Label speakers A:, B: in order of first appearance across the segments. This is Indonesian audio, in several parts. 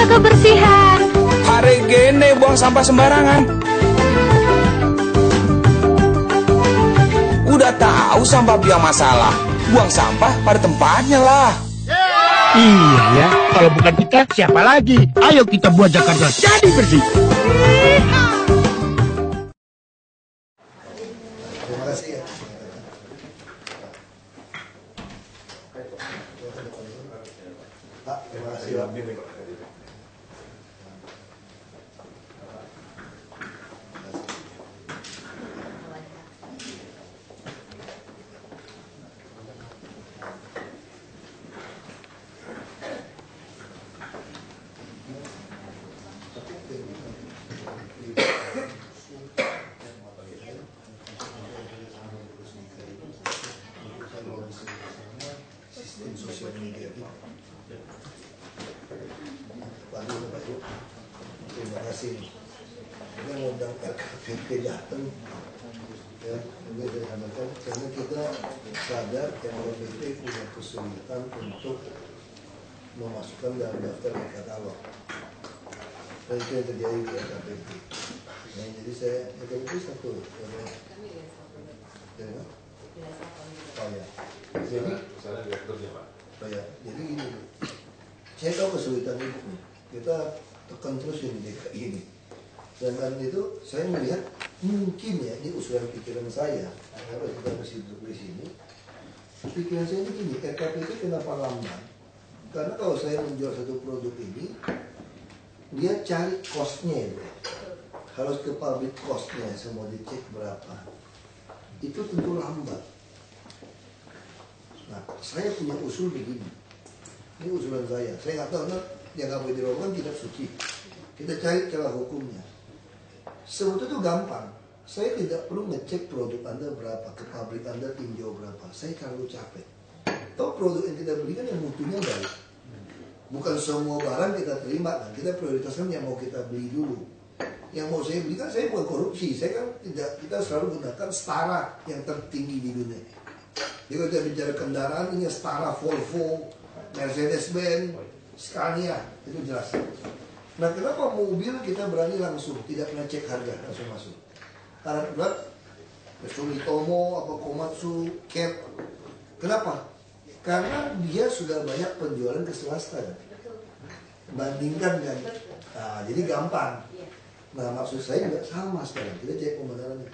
A: kebersihan.
B: Hari gini buang sampah sembarangan. Udah tahu sampah biang masalah, buang sampah pada tempatnya lah.
C: Iya ya, kalau bukan kita siapa lagi? Ayo kita buat Jakarta jadi bersih.
D: Terima kasih ya. Pak, terima kasih Pak. Sistem sosial media itu. Pak Ibu, terima kasih. Kita ngundang LKPP datang, ya, karena kita sadar LKPP punya kesulitan untuk memasukkan dalam daftar e-katalog. Dan itu yang terjadi di LKPP. Nah, jadi saya LKPP satu. Ya, oh ya. Jadi, oh ya. Jadi ini, saya tahu kesulitan itu. Kita tekan terus ini DKI ini. Dan itu saya melihat mungkin ya ini usulan pikiran saya. Kalau kita masih duduk di sini, pikiran saya ini gini, RKPP kenapa lamban? Karena kalau saya menjual satu produk ini, dia cari cost-nya ya. Harus ke public cost-nya, semua dicek berapa. Itu tentu lambat. Nah, saya punya usul begini. Ini usulan saya. Saya nggak tahu, yang nggak boleh dilakukan tidak suci. Kita cari celah hukumnya. Sebetulnya itu gampang. Saya tidak perlu ngecek produk Anda berapa, ke pabrik Anda tinjau berapa. Saya terlalu capek. Tahu produk yang kita beli kan yang mutunya baik. Bukan semua barang kita terima, kan? Kita prioritaskan yang mau kita beli dulu. Yang mau saya beli kan saya bukan korupsi. Saya kan tidak, kita selalu gunakan setara yang tertinggi di dunia. Jadi kalau kita bicara kendaraan ini setara Volvo, Mercedes-Benz, Scania, itu jelas. Nah, kenapa mobil kita berani langsung, tidak pernah cek harga, langsung masuk? Karena berat, Sumitomo, apa Komatsu, Cat. Kenapa? Karena dia sudah banyak penjualan ke swasta. Bandingkan kan? Nah, jadi gampang. Nah, maksud saya nggak sama sekarang, kita cek pembenarannya.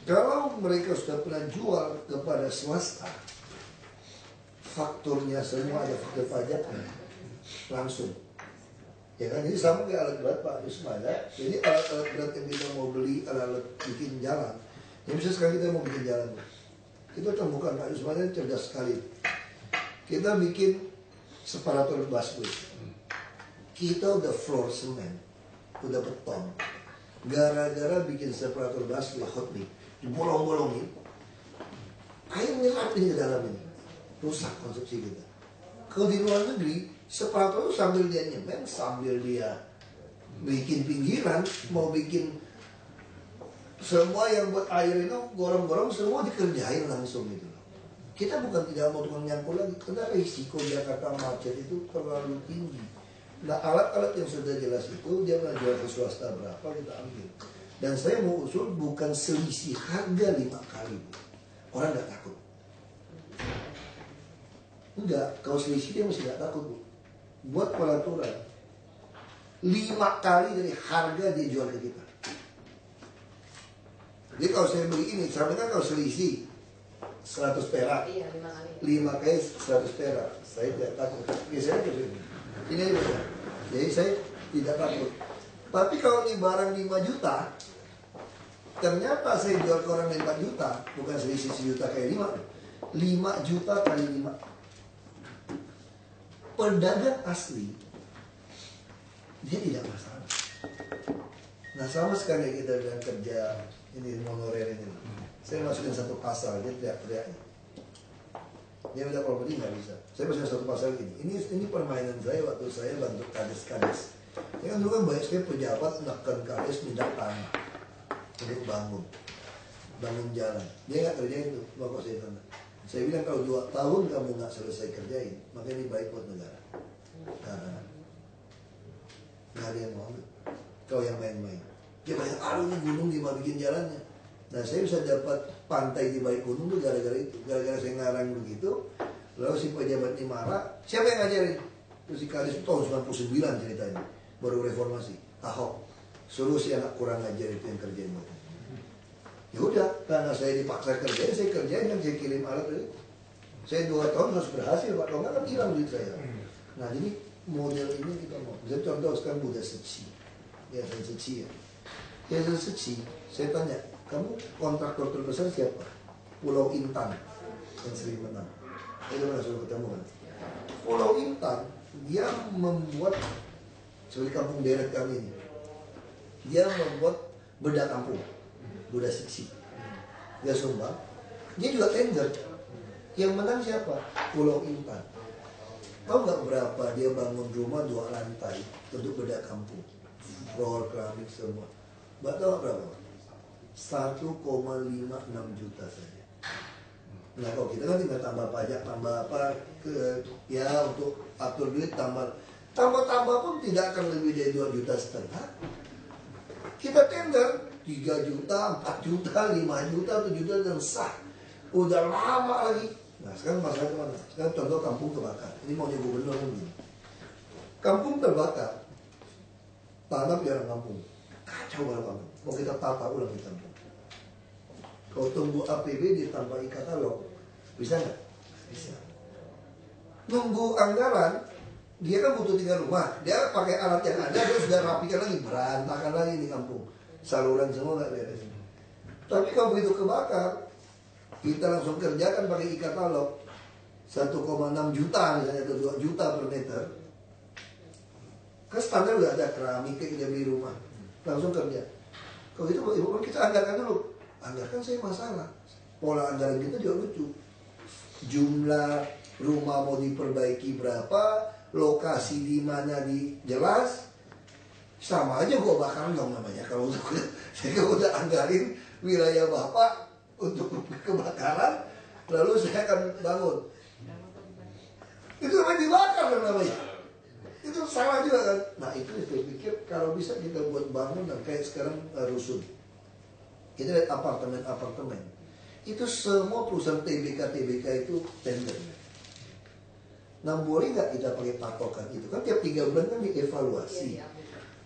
D: Kalau mereka sudah pernah jual kepada swasta, fakturnya semua ada faktur pajaknya, langsung. Ya kan, jadi sama kayak alat berat Pak Yusma ya. Jadi alat-alat berat yang kita mau beli, alat bikin jalan. Yang bisa sekarang kita mau bikin jalan. Kita temukan Pak Yusma ini cerdas sekali. Kita bikin separator busway. Kita udah floor cement, udah beton. Gara-gara bikin separator busway hot mix, dibolong-bolongin, air nyerap ini ke dalam ini, rusak konsumsi kita. Kalau di luar negeri, separator itu sambil dia nyemen, sambil dia bikin pinggiran, mau bikin semua yang buat air itu gorong-gorong semua dikerjain langsung gitu. Kita bukan tidak mau tukang nyangkul lagi, karena risiko Jakarta macet itu terlalu tinggi. Nah, alat-alat yang sudah jelas itu dia pernah jual ke swasta berapa kita ambil. Dan saya mau usul bukan selisih harga 5 kali. Orang nggak takut. Enggak, kalau selisih dia mesti nggak takut Bu. Buat peraturan 5 kali dari harga dia jual ke kita. Jadi kalau saya beli ini, sama kan kalau selisih 100 perak, 5 kali 100 perak, saya tidak takut. Biasanya begini. Ini benar. Jadi saya tidak takut. Tapi kalau ini barang 5 juta, ternyata saya jual ke orang 5 juta, bukan selisih 1 juta kayak 5 juta kali 5. Pedagang asli, dia tidak masalah. Nah, sama sekali kita dengan kerja ini monorer ini. Saya masukin satu pasal, dia teriak-teriak. Dia minta properti nggak bisa. Saya masukin satu pasal ini. Ini permainan saya waktu saya bantu kades-kades. Ya kan dulu kan banyak sekali pejabat menekan kades minta tanah untuk bangun jalan. Dia nggak kerjain itu, bapak saya tanda. Saya bilang kalau 2 tahun kamu nggak selesai kerjain, maka ini baik buat negara. Nah, nggak ada yang mau ambil. Kau yang main-main. Dia banyak, aduh ini gunung gimana bikin jalannya. Nah saya bisa dapat pantai di balik gunung tuh gara-gara itu. Gara-gara saya ngarang begitu. Lalu si pejabat ini marah. Siapa yang ngajarin? Terus si Kadis tahun 99 ceritanya. Baru reformasi. Ahok. Suruh si anak kurang ajar itu yang kerjain. Ya udah, karena saya dipaksa kerjain, saya kerjain yang saya kirim alat itu. Saya 2 tahun harus berhasil, Pak. Kalau nggak kan hilang duit saya. Nah jadi model ini kita mau. Misalnya contoh sekarang Buddha Seci. Yayasan Seci ya. Yayasan Seci, saya tanya, kamu kontraktor terbesar siapa? Pulau Intan yang sering menang. Itu pernah suruh ketemu kan? Pulau Intan, dia membuat seperti kampung deret kami ini. Dia membuat bedah kampung, Buddha Seci. Dia sumbang. Dia juga tender. Yang menang siapa? Pulau Intan. Tahu nggak berapa dia bangun rumah 2 lantai untuk bedah kampung? Floor, keramik semua. Mbak tahu berapa? 1,56 juta saja. Nah kalau kita kan tinggal tambah pajak, tambah apa ya untuk atur duit tambah pun tidak akan lebih dari 2,5 juta. Kita tender 3 juta, 4 juta, 5 juta, 7 juta dan sah. Udah lama lagi. Nah sekarang masalah kemana? Sekarang contoh kampung terbakar. Ini mau jadi gubernur mungkin. Kampung terbakar. Tanah piara kampung. Kacau banget kampung. Mau kita tata ulang di kampung. Kalau tunggu APBD tanpa e-katalog, bisa nggak? Bisa. Nunggu anggaran, dia kan butuh 3 rumah. Dia pakai alat yang ada, dia sudah rapikan lagi, berantakan lagi di kampung. Saluran semua nggak beres. Tapi kalau begitu kebakar, kita langsung kerjakan pakai e-katalog 1,6 juta misalnya atau 2 juta per meter. Kan standar udah ada keramik kayak kita beli rumah, langsung kerja. Kalau gitu ibu kita anggarkan dulu. Anggarkan saya masalah. Pola anggaran kita juga lucu. Jumlah rumah mau diperbaiki berapa, lokasi di mana jelas. Sama aja gua bakaran dong namanya. Kalau saya udah anggarin wilayah Bapak untuk kebakaran, lalu saya akan bangun. Itu namanya dibakar namanya. Itu salah juga kan. Nah itu saya pikir kalau bisa kita buat bangunan kayak sekarang rusun. Kita lihat apartemen. Itu semua perusahaan TBK itu tender. Nah boleh nggak kita pakai patokan itu? Kan tiap 3 bulan kan dievaluasi.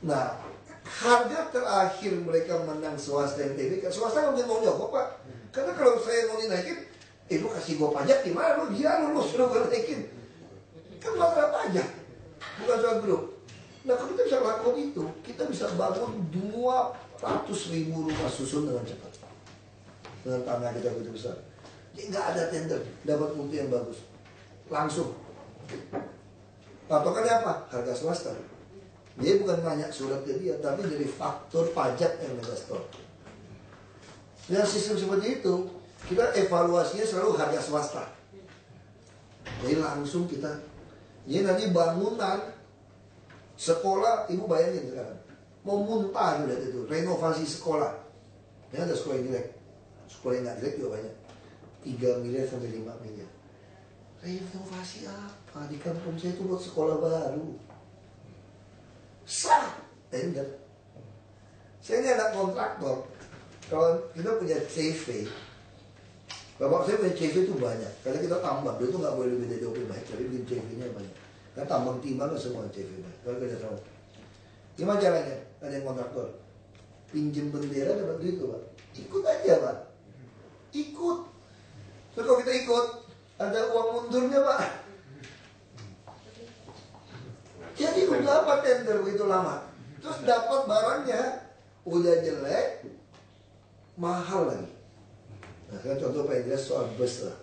D: Nah harga terakhir mereka menang swasta yang TBK, swasta nggak mungkin mau nyokok Pak. Karena kalau saya mau dinaikin, lu kasih gue pajak gimana? Lu suruh gue naikin. Kan masalah pajak, bukan soal grup. Nah kalau kita bisa lakukan itu, kita bisa bangun 200.000 rumah susun dengan cepat. Dengan tanah kita begitu besar. Jadi nggak ada tender, dapat mutu yang bagus. Langsung. Patokannya apa? Harga swasta. Dia bukan nanya surat ke dia, tapi dari faktor pajak yang mereka store. Dengan sistem seperti itu, kita evaluasinya selalu harga swasta. Jadi langsung kita, jadi nanti bangunan sekolah, ibu bayangin sekarang, mau muntah udah itu, renovasi sekolah. Ini ada sekolah yang jelek, sekolah yang nggak jelek juga banyak, 3 miliar sampai 5 miliar. Renovasi apa? Di kampung saya itu buat sekolah baru. Sah, tender. Saya ini anak kontraktor. Kalau kita punya CV, bapak saya punya CV itu banyak. Karena kita tambang, dia itu nggak boleh lebih dari 20 baik, tapi bikin CV-nya banyak. Karena tambang timbang semua CV baik. Kalau kerja sama. Gimana caranya? Ada yang kontraktor, pinjem bendera dapat duit tuh Pak. Ikut aja Pak. Ikut. Terus kalau kita ikut, ada uang mundurnya Pak. Jadi udah apa tender begitu lama. Terus dapat barangnya udah jelek, mahal lagi. Nah kan contoh paling jelas soal bus lah.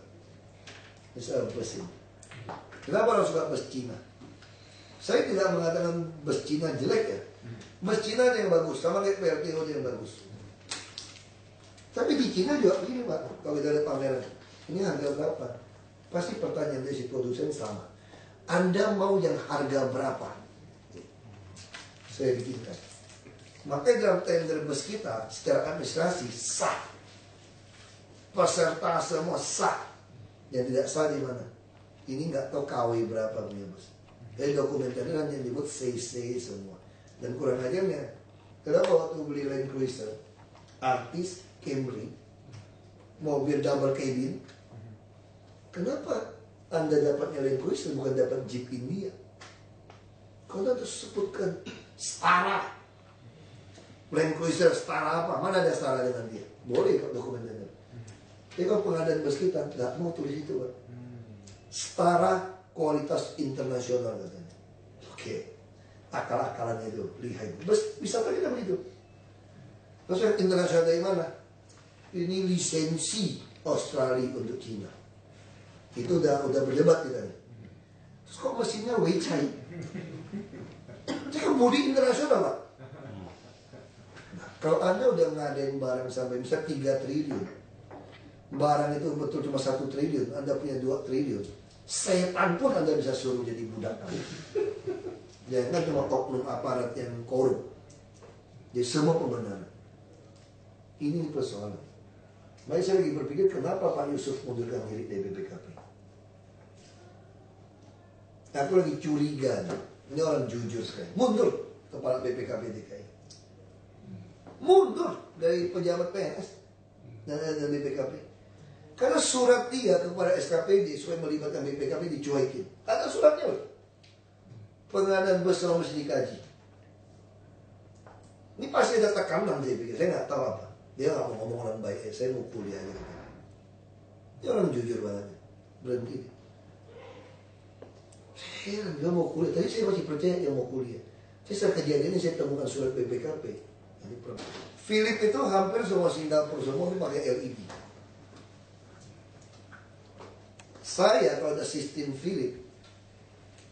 D: Ini soal bus ini. Kenapa harus suka bus Cina? Saya tidak mengatakan bus Cina jelek ya. Bus Cina ada yang bagus, sama kayak PLTO ada yang bagus. Tapi di Cina juga begini Pak. Kalau kita lihat pameran, ini harga berapa? Pasti pertanyaan dari si produsen sama. Anda mau yang harga berapa? Saya bikinkan. Makanya dalam tender bus kita secara administrasi sah. Peserta semua sah. Yang tidak sah di mana? Ini nggak tahu KW berapa punya bus. Jadi dokumenternya hanya disebut CC semua. Dan kurang ajarnya, kenapa waktu beli Land Cruiser, artis, Camry, mobil double cabin, kenapa Anda dapatnya Land Cruiser bukan dapat Jeep India? Kalau itu sebutkan setara. Land Cruiser setara apa? Mana ada setara dengan dia? Boleh kok dokumennya. Tapi kalau pengadaan bus kita nggak mau tulis itu, Pak. Setara kualitas internasional katanya. Oke. Akal-akalannya itu lihai. Bus bisa kita begitu. Terus yang internasional dari mana? Ini lisensi Australia untuk Cina. Itu udah berdebat kita nih. Terus kok mesinnya Weichai? Itu kan bodi internasional, Pak. Nah, kalau Anda udah ngadain barang sampai misalnya 3 triliun, barang itu betul cuma 1 triliun, Anda punya 2 triliun, setan pun Anda bisa suruh jadi budak kamu. Jangan cuma oknum aparat yang korup. Jadi semua pembenaran. Ini persoalan. Makanya saya lagi berpikir kenapa Pak Yusuf mundurkan diri dari BPKP. Aku lagi curiga nih. Ini orang jujur sekali. Mundur kepala BPKP DKI. Mundur dari pejabat PNS dan BPKP. Karena surat dia kepada SKPD supaya melibatkan BPKP dicuekin. Ada suratnya loh. Pengadaan bus selama mesti dikaji. Ini pasti ada tekanan dari BPKP. Saya nggak tahu apa. Dia nggak mau ngomong orang baik. Saya mau kuliah aja. Dia orang jujur banget. Berhenti. Heran, dia mau kuliah. Tadi saya masih percaya dia mau kuliah. Setelah kejadian ini saya temukan surat BPKP. Philip itu hampir semua Singapura semua itu pakai LED. Saya kalau ada sistem Philip,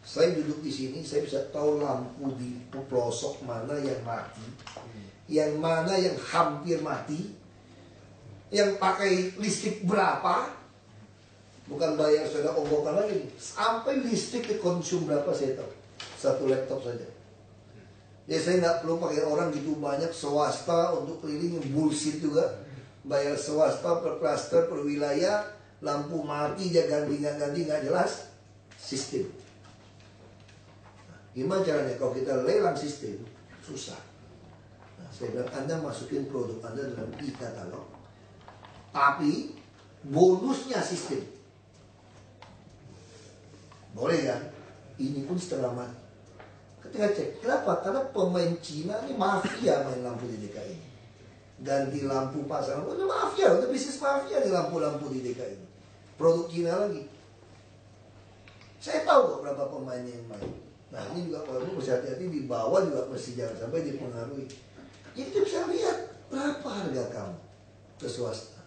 D: saya duduk di sini, saya bisa tahu lampu di pelosok mana yang mati, yang mana yang hampir mati, yang pakai listrik berapa. Bukan bayar sudah onggokan lagi. Sampai listrik dikonsum berapa saya tahu. Satu laptop saja. Ya saya nggak perlu pakai orang gitu banyak swasta untuk keliling bullshit juga. Bayar swasta per klaster per wilayah. Lampu mati dia ganti nggak jelas. Sistem. Nah, gimana caranya kalau kita lelang sistem? Susah. Nah, saya bilang Anda masukin produk Anda dalam e-katalog. Tapi bonusnya sistem. Boleh kan? Ini pun setengah mati. Ketika cek, kenapa? Karena pemain Cina ini mafia main lampu di DKI. Ganti lampu pasang, itu mafia, itu bisnis mafia nih lampu-lampu di DKI. Produk Cina lagi. Saya tahu kok berapa pemainnya yang main. Nah ini juga kalau mesti hati-hati di bawah juga mesti jangan sampai dipengaruhi. Jadi kita bisa lihat berapa harga kamu ke swasta.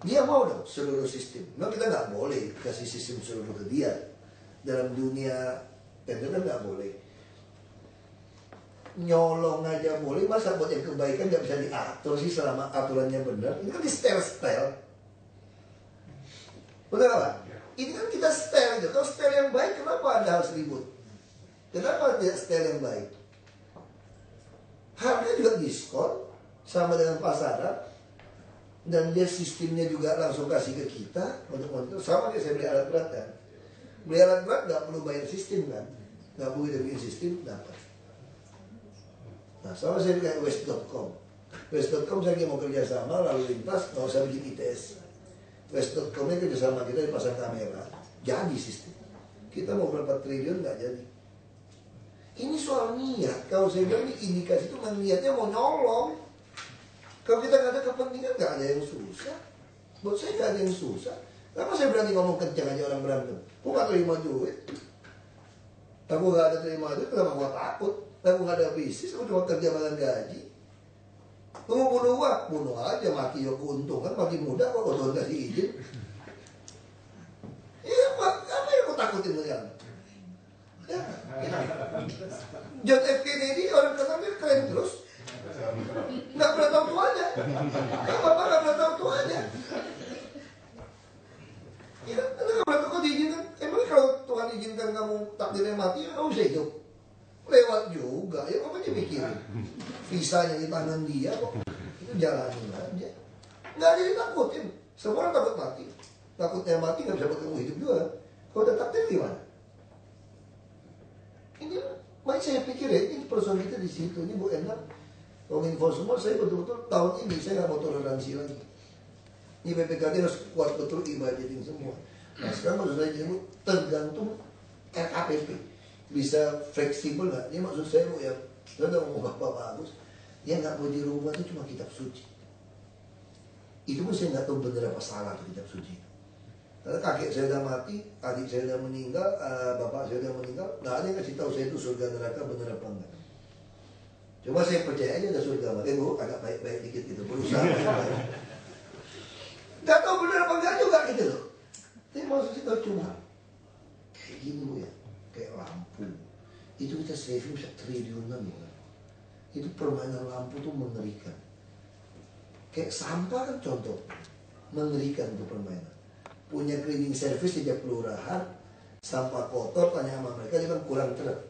D: Dia mau dong seluruh sistem. Memang kita nggak boleh kasih sistem seluruh ke dia. Dalam dunia tender kan nggak boleh. Nyolong aja boleh, masa buat yang kebaikan nggak bisa diatur sih selama aturannya benar. Ini kan di setel. Betul nggak Pak? Ini kan kita setel aja. Kalau setel yang baik, kenapa Anda harus ribut? Kenapa tidak setel yang baik? Harga juga diskon sama dengan pasaran. Dan dia sistemnya juga langsung kasih ke kita untuk monitor. Sama kayak saya beli alat berat kan. Beli alat berat nggak perlu bayar sistem kan. Nggak perlu dia bikin sistem, dapat. Nah sama saya kayak West.com. West.com saya mau kerja sama lalu lintas, nggak usah bikin ITS. West.com ini kerja sama kita dipasang kamera. Jadi sistem. Kita mau berapa triliun nggak jadi. Ini soal niat. Kalau saya bilang ini indikasi itu niatnya mau nyolong. Kalau kita nggak ada kepentingan, nggak ada yang susah. Buat saya nggak ada yang susah. Kenapa saya berani ngomong kencang aja orang berantem? Aku nggak terima duit. Aku nggak ada terima duit, kenapa gua takut? Aku nggak ada bisnis, aku cuma kerja makan gaji. Lu mau bunuh gua? Bunuh aja, mati ya keuntungan, mati muda kok Tuhan kasih izin. Iya Pak, apa yang aku takutin dengan? Ya. John F. Kennedy orang kenal dia keren terus. Nggak pernah tahu tuanya. Bapak nggak pernah tahu tuanya. Ya, nggak pernah tahu diizinkan. Emang kalau Tuhan izinkan kamu takdirnya mati, ya kamu bisa hidup. Lewat juga, ya kamu aja mikirin. Visanya di tangan dia kok. Itu jalanin aja. Nggak ada yang takutin. Semua orang takut mati. Takutnya mati nggak bisa bertemu hidup juga. Kalau udah takdir gimana? Ini Makanya saya pikir ya, ini persoalan kita di situ. Ini Bu Endang, Kominfo semua, saya betul-betul tahun ini saya nggak mau toleransi lagi. Ini BPKD harus kuat betul e-budgeting semua. Nah sekarang maksud saya jadi tergantung RKPP. Bisa fleksibel nggak? Ini maksud saya Bu ya, saya udah ngomong Bapak Agus, yang nggak mau dirubah itu cuma kitab suci. Itu pun saya nggak tahu benar apa salah tuh kitab suci. Karena kakek saya udah mati, adik saya udah meninggal, bapak saya udah meninggal, nggak ada yang kasih tahu saya itu surga neraka benar apa enggak. Coba saya percaya aja ada surga neraka, Bu, agak baik-baik dikit gitu, berusaha. Nggak tahu benar apa enggak juga gitu loh. Tapi maksud saya cuma kayak gini Bu ya, kayak lampu. Itu kita saving bisa triliunan Bu. Itu permainan lampu tuh mengerikan. Kayak sampah kan contoh, mengerikan tuh permainan. Punya cleaning service di tiap kelurahan, sampah kotor, tanya sama mereka, dia kan kurang truk.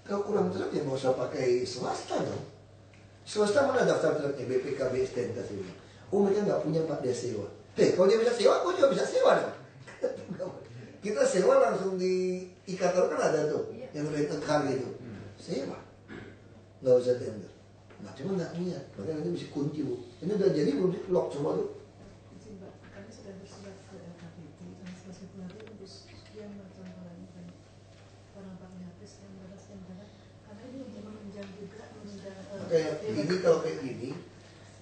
D: Kalau kurang truk ya nggak usah pakai swasta dong. Swasta mana daftar truknya, BPKB, STNK semua. Oh mereka nggak punya Pak, dia sewa. Kalau dia bisa sewa, aku juga bisa sewa dong. Kita sewa langsung di Ikator kan ada tuh, yang rent a car gitu. Sewa, nggak usah tender. Nah cuma nggak niat, makanya nanti mesti kunci Bu. Ini udah jadi belum sih, lock semua tuh.
A: Kami sudah bersurat ke LKPP dan selesai nanti untuk sekian macam orang pakai HP sekian berat karena ini untuk menunjang juga
D: Makanya ini kalau kayak gini,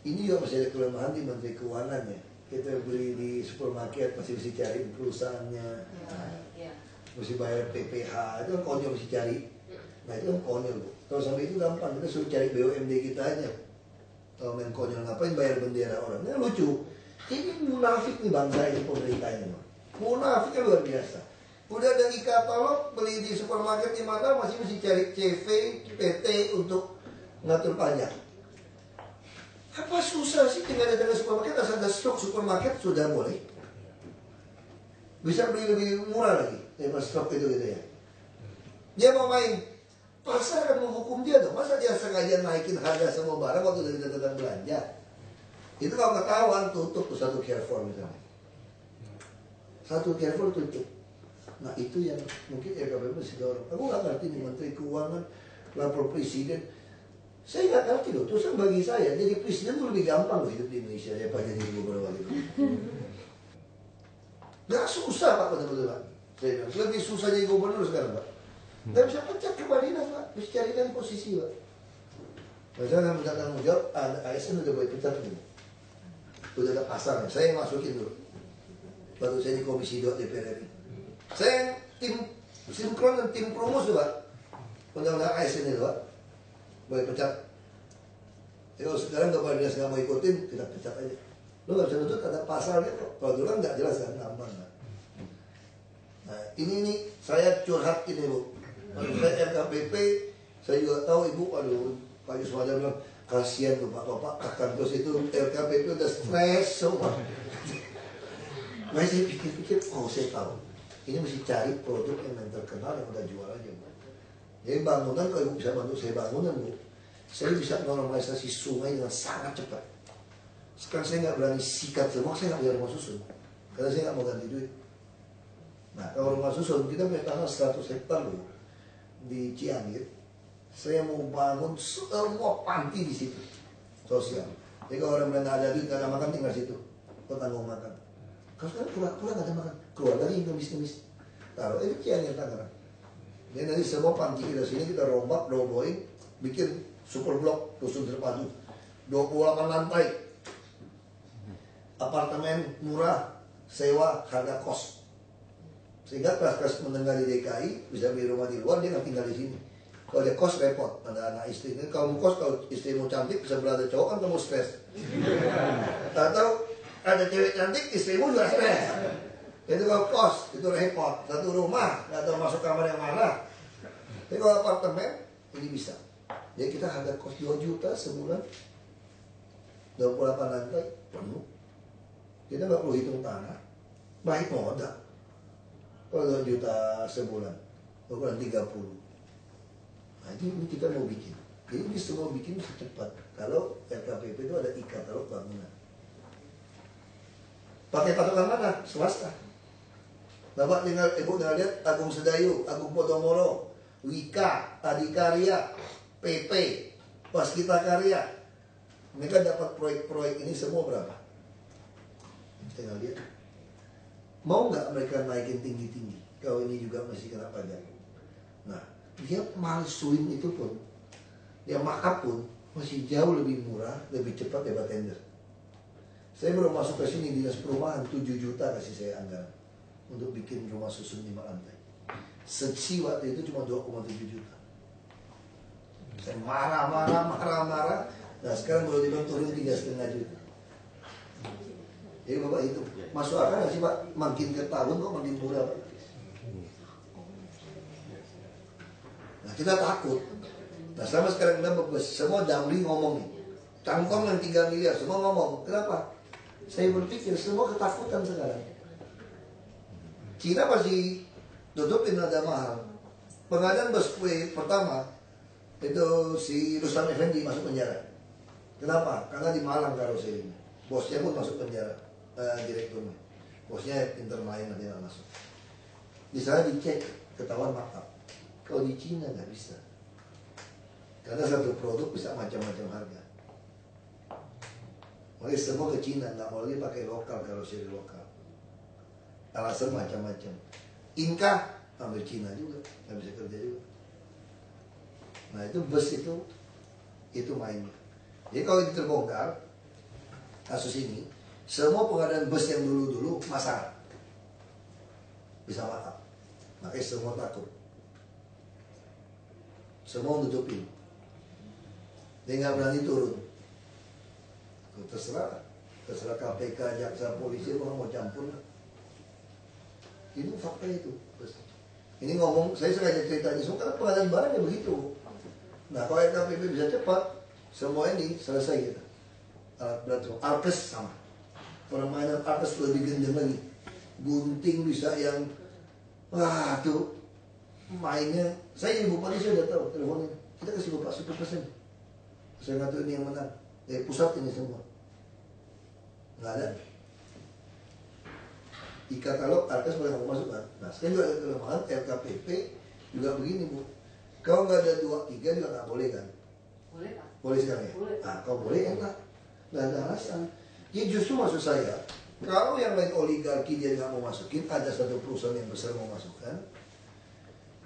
D: ini juga masih ada kelemahan di Menteri Keuangan ya. Kita beli di supermarket masih mesti cari perusahaannya, mesti bayar PPH, itu kan konyol mesti cari. Nah itu kan konyol Bu. Kalau sampai itu gampang, kita suruh cari BUMD kita aja. Kalau main konyol ngapain bayar bendera orang? Ini lucu. Ini munafik nih bangsa ini pemerintahnya. Munafik kan luar biasa. Udah ada e-katalog, beli di supermarket di mana masih mesti cari CV, PT untuk ngatur pajak. Apa susah sih tinggal datang ke supermarket, asal ada stok supermarket sudah boleh. Bisa beli lebih murah lagi daripada stok itu gitu ya. Dia mau main, pasar akan menghukum dia dong. Masa dia sengaja naikin harga semua barang waktu dari datang belanja. Itu kalau ketahuan tutup tuh satu Carrefour misalnya. Satu Carrefour tutup. Nah itu yang mungkin RKPP mesti dorong. Aku nggak ngerti nih Menteri Keuangan, lapor Presiden. Saya nggak ngerti loh. Terus bagi saya jadi Presiden tuh lebih gampang loh hidup di Indonesia daripada jadi gubernur waktu itu. Nggak susah Pak betul-betul Pak. Saya bilang lebih susah jadi gubernur sekarang Pak. Nggak bisa pecat kembali Pak. Bisa carikan posisi Pak. Misalnya minta tanggung jawab, ASN udah boleh pecat nih. Udah ada pasarnya, saya yang masukin dulu. Baru saya di Komisi 2 DPR RI. Saya tim sinkron dan tim promus tuh Pak. Undang-undang ASN itu Pak. Boleh pecat. Jadi kalau sekarang Kepala Dinas nggak mau ikutin, kita pecat aja. Lo nggak bisa nuntut ada pasalnya kok. Kalau dulu kan nggak jelas kan, gampang kan. Nah ini saya curhat ini Bu. Kalau saya RKPP, saya juga tahu Ibu, aduh Pak Yuswada bilang, kasihan tuh Bapak akan terus itu LKPP udah stres semua. Nah saya pikir-pikir, oh saya tahu. Ini mesti cari produk yang terkenal yang udah jual aja Bu. Jadi bangunan, kalau Ibu bisa bantu saya bangunan Bu, saya bisa normalisasi sungai dengan sangat cepat. Sekarang saya nggak berani sikat semua, saya nggak punya rumah susun. Karena saya nggak mau ganti duit. Nah kalau rumah susun, kita punya tanah 100 hektar Bu. Di Cianjur. Saya mau bangun semua panti di situ sosial. Jadi kalau orang bilang ada duit, nggak ada makan, tinggal situ. Kau tanggung makan. Kalau sekarang pura-pura nggak ada makan, keluar lagi ngemis-ngemis. Taruh ini Cianjur Tangerang. Jadi nanti semua panti kita sini kita rombak, robohin, bikin super blok rusun terpadu, 28 lantai, apartemen murah, sewa harga kos. Sehingga kelas-kelas menengah di DKI bisa beli rumah di luar, dia nggak tinggal di sini. Kalau dia kos repot, ada anak istri. Kalau mau kos, kalau istrimu cantik, bisa berada cowok kan kamu stres. Atau ada cewek cantik, istrimu juga stres. Itu kalau kos, itu repot. Satu rumah, nggak tahu masuk kamar yang mana. Tapi kalau apartemen, ini bisa. Jadi kita harga kos 2 juta sebulan, 28 lantai, penuh. Kita nggak perlu hitung tanah, baik modal. Kalau 2 juta sebulan, ukuran 30. Nah ini kita mau bikin. Jadi ini semua bikin secepat. Kalau RKPP itu ada e-katalog bangunan. Pakai patokan mana? Swasta. Bapak tinggal, Ibu tinggal lihat Agung Sedayu, Agung Podomoro, Wika, Adikarya, PP, Waskita Karya. Mereka dapat proyek-proyek ini semua berapa? Saya nggak lihat. Mau nggak mereka naikin tinggi-tinggi? Kalau ini juga masih kena pajak. Nah, dia malsuin itu pun, dia markup pun masih jauh lebih murah, lebih cepat lewat tender. Saya baru masuk ke sini dinas perumahan 7 juta kasih saya anggaran untuk bikin rumah susun 5 lantai. Seci waktu itu cuma 2,7 juta. Saya marah. Nah sekarang baru dibilang turun 3,5 juta. Jadi Bapak itu masuk akal nggak sih Pak? Makin ke tahun kok makin murah Pak? Nah kita takut. Nah sama sekarang kita bebas. Semua Damri ngomong nih. Cangkong yang 3 miliar semua ngomong. Kenapa? Saya berpikir semua ketakutan sekarang. Cina pasti tutupin ada mahal. Pengadaan busway pertama itu si Rustam Effendi masuk penjara. Kenapa? Karena di Malang karoserinya. Bosnya pun masuk penjara, direkturnya. Bosnya pinter main nanti nggak masuk. Di sana dicek ketahuan markup. Kalau di Cina nggak bisa. Karena satu produk bisa macam-macam harga. Makanya semua ke Cina nggak mau lagi pakai lokal karoseri lokal. Alasan macam-macam. Inka ambil Cina juga, nggak bisa kerja juga. Nah itu bus itu mainnya. Jadi kalau itu terbongkar kasus ini, semua pengadaan bus yang dulu masalah bisa markup. Makanya semua takut, semua nutupin. Dia nggak berani turun. Terserah KPK, jaksa, polisi mau campur. Itu fakta itu. Ini ngomong, saya sengaja ceritanya semua karena pengadaan barang ya begitu. Nah kalau LKPP bisa cepat, semua ini selesai gitu. Alat berat semua, Alkes sama. Permainan Alkes lebih gendeng lagi. Gunting bisa yang, wah tuh mainnya. Saya ibu bupati saya udah tahu teleponnya. Kita kasih bapak 10%. Saya nggak tahu ini yang menang. Pusat ini semua. Nggak ada. Di katalog Alkes boleh mau masuk kan? Nah sekarang juga ada kelemahan LKPP juga begini Bu. Kalau nggak ada 2-3 juga nggak boleh kan? Boleh Pak. Boleh sekarang ya? Boleh. Nah kalau boleh enak. Nggak ada alasan. Ya justru maksud saya, kalau yang lain oligarki dia nggak mau masukin, ada satu perusahaan yang besar mau masukkan,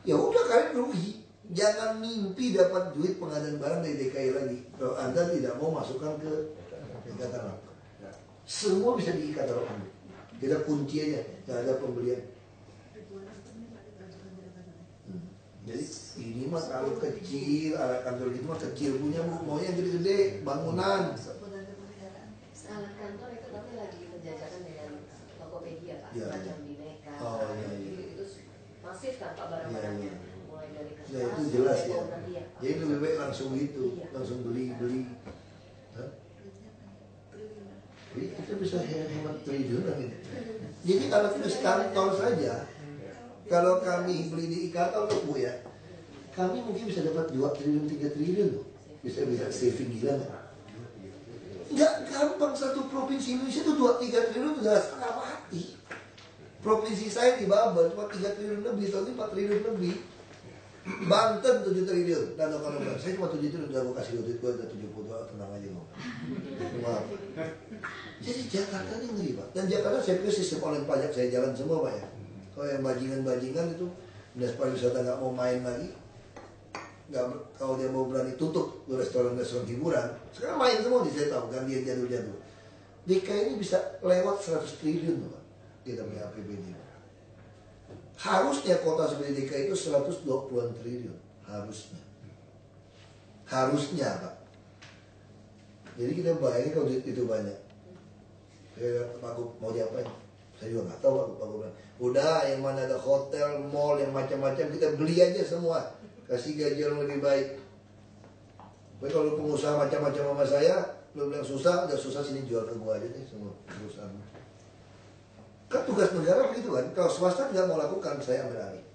D: ya udah kalian rugi. Jangan mimpi dapat duit pengadaan barang dari DKI lagi. Kalau Anda tidak mau masukkan ke katalog. Semua bisa di katalog Anda. Kita kunci aja, nggak ada pembelian. Jadi ini mah kalau kecil, alat kantor gitu mah kecil punya maunya yang gede-gede, bangunan.
E: Alat kantor itu tapi lagi penjajakan dengan Tokopedia Pak,
D: Ya,
E: macam Bineka.
D: Oh iya.
E: Itu masif kan Pak barang-barangnya, mulai dari kertas.
D: Ya itu jelas ya.
E: Ya.
D: Jadi lebih baik langsung itu, langsung beli. Jadi kita bisa hemat triliunan gitu. Jadi kalau kita kantor saja, kalau kami beli di e-katalog Bu ya, kami mungkin bisa dapat 2 triliun, 3 triliun loh. Bisa saving gila nggak? Nggak gampang satu provinsi Indonesia itu 2-3 triliun sudah setengah mati. Provinsi saya di Babel cuma 3 triliun lebih, tahun ini 4 triliun lebih. Banten 7 triliun. Dan kalau saya cuma 7 triliun udah gue kasih duit gue udah 72, tenang aja gue. Maaf. Jadi Jakarta ini ngeri Pak. Dan Jakarta saya pikir sistem online pajak saya jalan semua Pak ya. Kalau yang bajingan-bajingan itu dinas pariwisata nggak mau main lagi, nggak, kalau dia mau berani tutup restoran-restoran hiburan, sekarang main semua nih saya tahu gantian jadul-jadul. DKI ini bisa lewat 100 triliun Pak kita punya APBD. Harusnya kota seperti DKI itu 120-an triliun harusnya Pak. Jadi kita bayangin kalau itu banyak. Pak Gub mau diapain? Saya juga nggak tahu Pak Gub bilang, udah yang mana ada hotel, mall, yang macam-macam kita beli aja semua, kasih gaji yang lebih baik. Tapi kalau pengusaha macam-macam sama saya, lu bilang susah, udah susah sini jual ke gua aja deh semua perusahaan. Kan tugas negara begitu kan, kalau swasta nggak mau lakukan, saya ambil alih.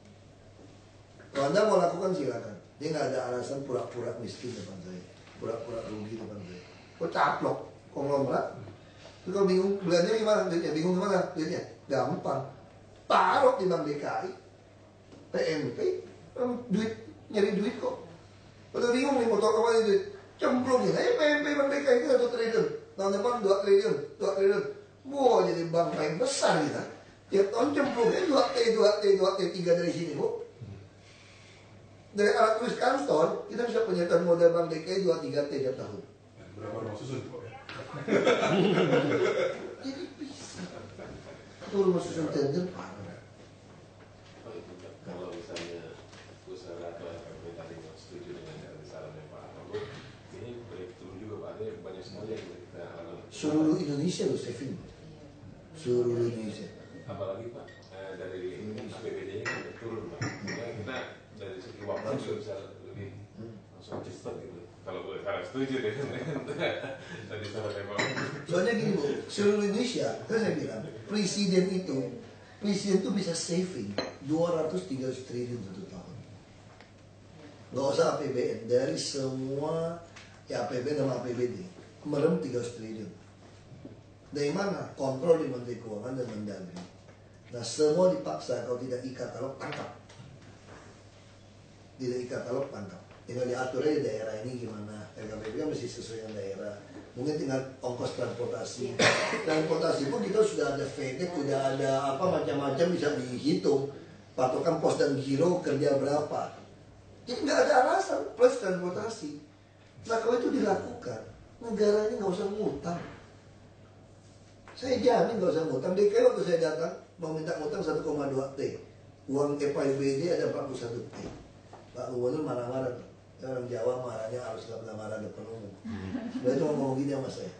D: Kalau Anda mau lakukan silakan. Dia nggak ada alasan pura-pura miskin depan saya, pura-pura rugi depan saya. Kok caplok, konglomerat. Terus kalau bingung belanja gimana duitnya, bingung gimana duitnya, gampang. Taruh di Bank DKI, PMP, duit nyari duit kok. Udah bingung nih motor apa duit, cemplungin aja PMP Bank DKI itu 1 triliun, tahun depan 2 triliun, 2 triliun. Wah, jadi bank paling besar kita. Tiap tahun cemplungin 2T, 3 dari sini, Bu. Dari alat tulis kantor, kita bisa penyetor modal Bank DKI 2-3T tiap tahun.
F: Berapa rumah susun kok ya?
D: Jadi bisa. Itu rumah susun tender parah.
G: Kalau misalnya usaha atau FMP tadi setuju dengan sarannya Pak Prabowo, ini breakthrough juga Pak, ini banyak sekali yang kita alami.
D: Seluruh Indonesia loh saving. Seluruh Indonesia.
G: Apalagi Pak, dari APBD-nya kan turun Pak. Ya, kita dari segi waktu juga bisa lebih langsung cepat gitu. Kalau boleh sekarang setuju deh tadi sarannya Pak.
D: Soalnya gini Bu, seluruh Indonesia, kan saya bilang, presiden itu bisa saving 200-300 triliun satu tahun. Nggak usah APBN, dari semua ya APBN sama APBD, merem 300 triliun. Dari mana? Kontrol di Menteri Keuangan dan Mendagri. Nah semua dipaksa, kalau tidak e-katalog tangkap. Tidak e-katalog tangkap. Tinggal diatur aja daerah ini gimana. LKPP kan mesti sesuai dengan daerah. Mungkin tinggal ongkos transportasi. Transportasi pun kita sudah ada FedEx, sudah ada apa macam-macam bisa dihitung. Patokan pos dan giro kerja berapa. Jadi nggak ada alasan plus transportasi. Nah kalau itu dilakukan, negara ini nggak usah ngutang. Saya jamin nggak usah ngutang. DKI waktu saya datang mau minta ngutang 1,2 T. Uang FIBD ada 41 T. Pak Gubernur marah-marah tuh. Orang Jawa marahnya harus nggak pernah marah depan umum. Dia itu ngomong gini sama saya.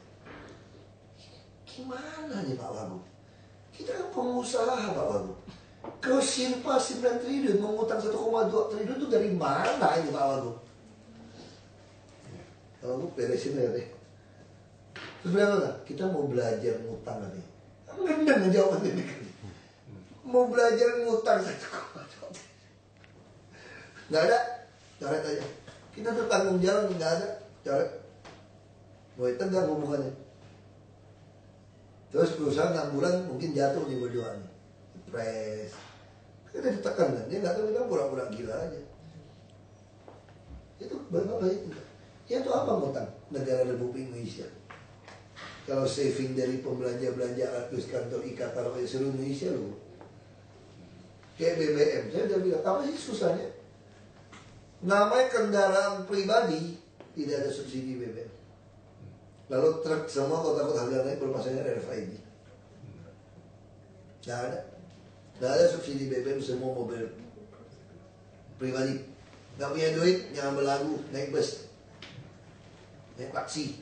D: Gimana nih Pak Wagub? Kita kan pengusaha Pak Wagub. Kalau Silpa 9 triliun mengutang 1,2 triliun itu dari mana ini Pak Wagub? Pak Wagub beresin ya deh. Sebenarnya kita mau belajar ngutang nanti. Ngendang jawabannya nih. Mau belajar ngutang 1,2 triliun. Nggak ada, coret aja. Kita tuh tanggung jawab nggak ada, coret. Mau tegang hubungannya. Terus perusahaan 6 bulan mungkin jatuh nih berdua nih. Pres. Kita ditekan kan, dia nggak tahu kita pura-pura gila aja. Itu bagaimana itu? Ya itu apa ngutang negara Republik Indonesia? Kalau saving dari pembelanja-belanja alat tulis kantor e-katalog seluruh Indonesia loh. Kayak BBM, saya udah bilang, apa sih susahnya? Namanya kendaraan pribadi, tidak ada subsidi BBM. Lalu truk semua kalau takut harga naik berpasangnya RFID. Nggak ada. Nggak ada subsidi BBM semua mobil pribadi. Nggak punya duit, jangan berlagu, naik bus. Naik taksi.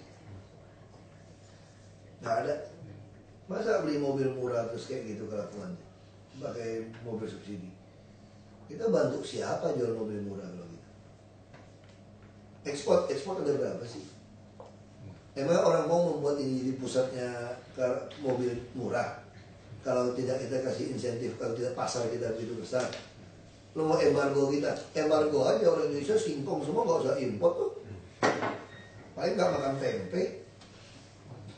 D: Nggak ada. Masa beli mobil murah terus kayak gitu kelakuannya? Pakai mobil subsidi. Kita bantu siapa jual mobil murah kalau gitu? Ekspor ada berapa sih? Emang orang mau membuat ini jadi pusatnya ke mobil murah? Kalau tidak kita kasih insentif, kalau tidak pasar kita begitu besar. Lo mau embargo kita? Embargo aja orang Indonesia singkong semua nggak usah import tuh. Paling nggak makan tempe.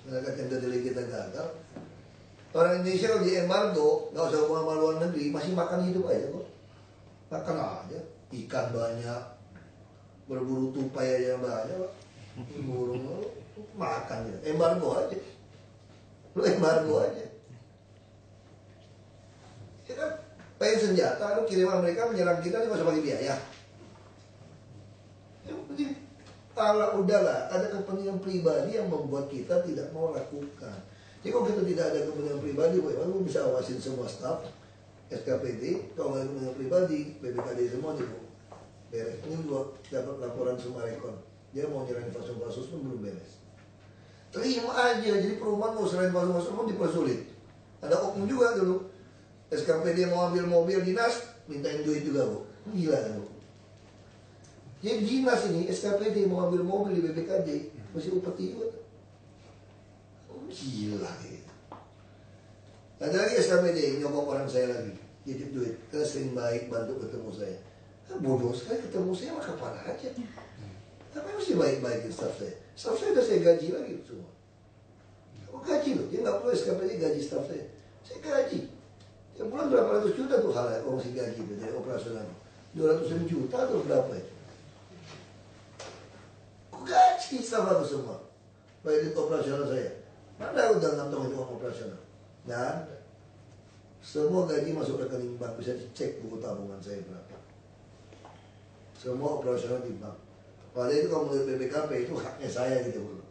D: Mereka tempe dari kita gagal. Orang Indonesia kalau di embargo nggak usah hubungan sama luar negeri, masih makan hidup aja kok. Makan aja, ikan banyak, berburu tupai aja banyak, Pak. Burung makan gitu. Embargo aja. Lu embargo aja. Ya kan, pengen senjata, lu kirim Amerika menyerang kita, ini masih pakai biaya. Yang penting, kalau udahlah, ada kepentingan pribadi yang membuat kita tidak mau lakukan. Jadi kalau kita tidak ada kepentingan pribadi, lu bisa awasin semua staf, SKPD, kalau nggak ada kepentingan pribadi, BPKD semua nih, beres. Ini gua dapat laporan Sumarekon, dia mau nyerahin Fasus pun belum beres. Terima aja, jadi perumahan mau serahin Fasus pun dipersulit. Ada oknum juga dulu, SKPD mau ambil mobil dinas, mintain duit juga Bu. Gila kan Bu. Jadi dinas ini, SKPD mau ambil mobil di BPKD, masih upeti juga. Gila gitu. Ada lagi SKPD, nyokong orang saya lagi, titip duit, karena sering baik bantu ketemu saya. Bodoh sekali ketemu saya mah kapan aja. Tapi mesti baik-baikin staff saya. Staff saya udah saya gaji lagi semua. Aku gaji loh, dia nggak perlu SKPD gaji staff saya. Saya gaji. Tiap bulan berapa ratus juta tuh hal ya, si gaji itu dari operasional. 200 juta atau berapa itu? Aku gaji sama itu semua. Baik itu operasional saya. Mana udah ngantong itu uang operasional? Nggak ada. Semua gaji masuk rekening bank, bisa dicek buku tabungan saya berapa. Semua operasional di bank. Padahal itu kalau menurut BPKP itu haknya saya gitu bro.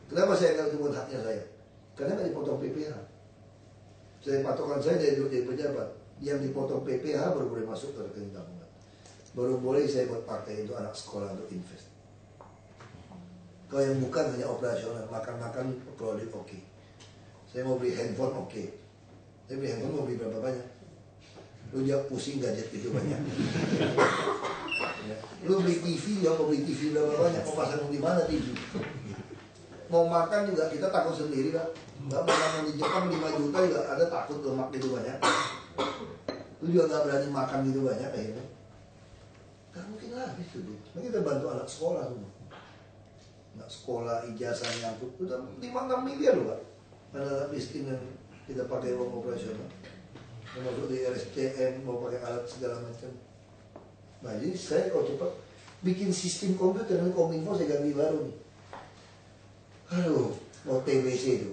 D: Kenapa saya nggak temukan haknya saya? Karena nggak dipotong PPh. Saya patokan saya dari pejabat. Yang dipotong PPh baru boleh masuk ke rekening tabungan. Baru boleh saya buat pakai itu anak sekolah untuk invest. Kalau yang bukan hanya operasional, makan-makan produk oke. Saya mau beli handphone oke. Saya beli handphone mau beli berapa banyak? Lu jangan pusing gadget itu banyak. Lu beli TV ya, mau beli TV berapa banyak? Mau pasang di mana TV? Mau makan juga kita takut sendiri lah. Nggak mau makan di Jepang 5 juta juga ada takut lemak gitu banyak. Lu juga nggak berani makan gitu banyak akhirnya. Gak mungkin habis tuh. Nah, kita bantu anak sekolah semua. Anak sekolah ijazah nyangkut udah 5-6 miliar loh Pak. Anak miskin yang kita pakai uang operasional. Masuk di RSCM, mau pakai alat segala macam. Nah jadi saya kalau cepat bikin sistem komputer dengan Kominfo saya ganti baru nih. Aduh, mau TBC itu.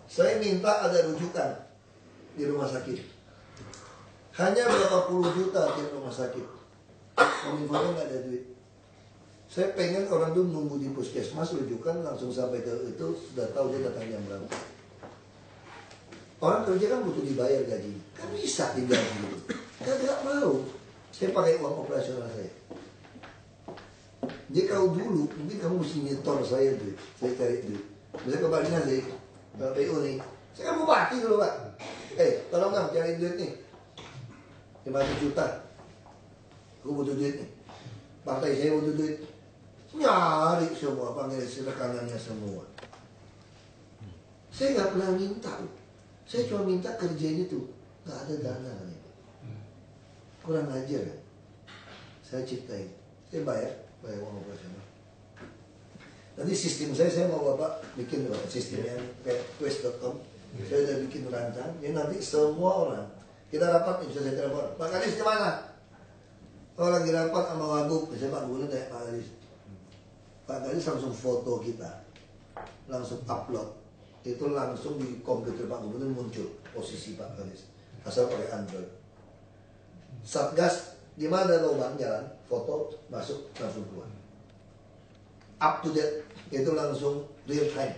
D: Saya minta ada rujukan di rumah sakit. Hanya berapa puluh juta di rumah sakit. Kominfo nggak ada duit. Saya pengen orang tuh nunggu di puskesmas rujukan langsung sampai ke itu sudah tahu dia datang jam berapa. Orang kerja kan butuh dibayar gaji, kan bisa digaji. Kan nggak mau. Saya pakai uang operasional saya. Jadi kalau dulu mungkin kamu mesti nyetor saya duit, saya cari duit. Misalnya kebalikan dari PU nih, saya kan bupati dulu Pak. Tolong dong cari duit nih, 500 juta. Aku butuh duit nih. Partai saya butuh duit. Nyari semua, panggil rekanannya semua. Saya nggak pernah minta. Saya cuma minta kerjanya tuh nggak ada dana nih. Kurang ajar ya. Saya ciptain, saya bayar uang operasional. Nanti sistem saya mau Bapak bikin sistemnya kayak quest.com. Saya udah bikin rancang. Jadi nanti semua orang kita rapat nih, bisa saya telepon. Pak Kadis kemana? Kalau lagi rapat sama Wagub, misalnya Pak Gubernur tanya Pak Kadis. Pak Kadis langsung foto kita, langsung upload. Itu langsung di komputer Pak Gubernur muncul posisi Pak Kadis. Asal pakai Android. Satgas di mana ada lubang jalan, foto masuk langsung keluar. Up to date itu langsung real time.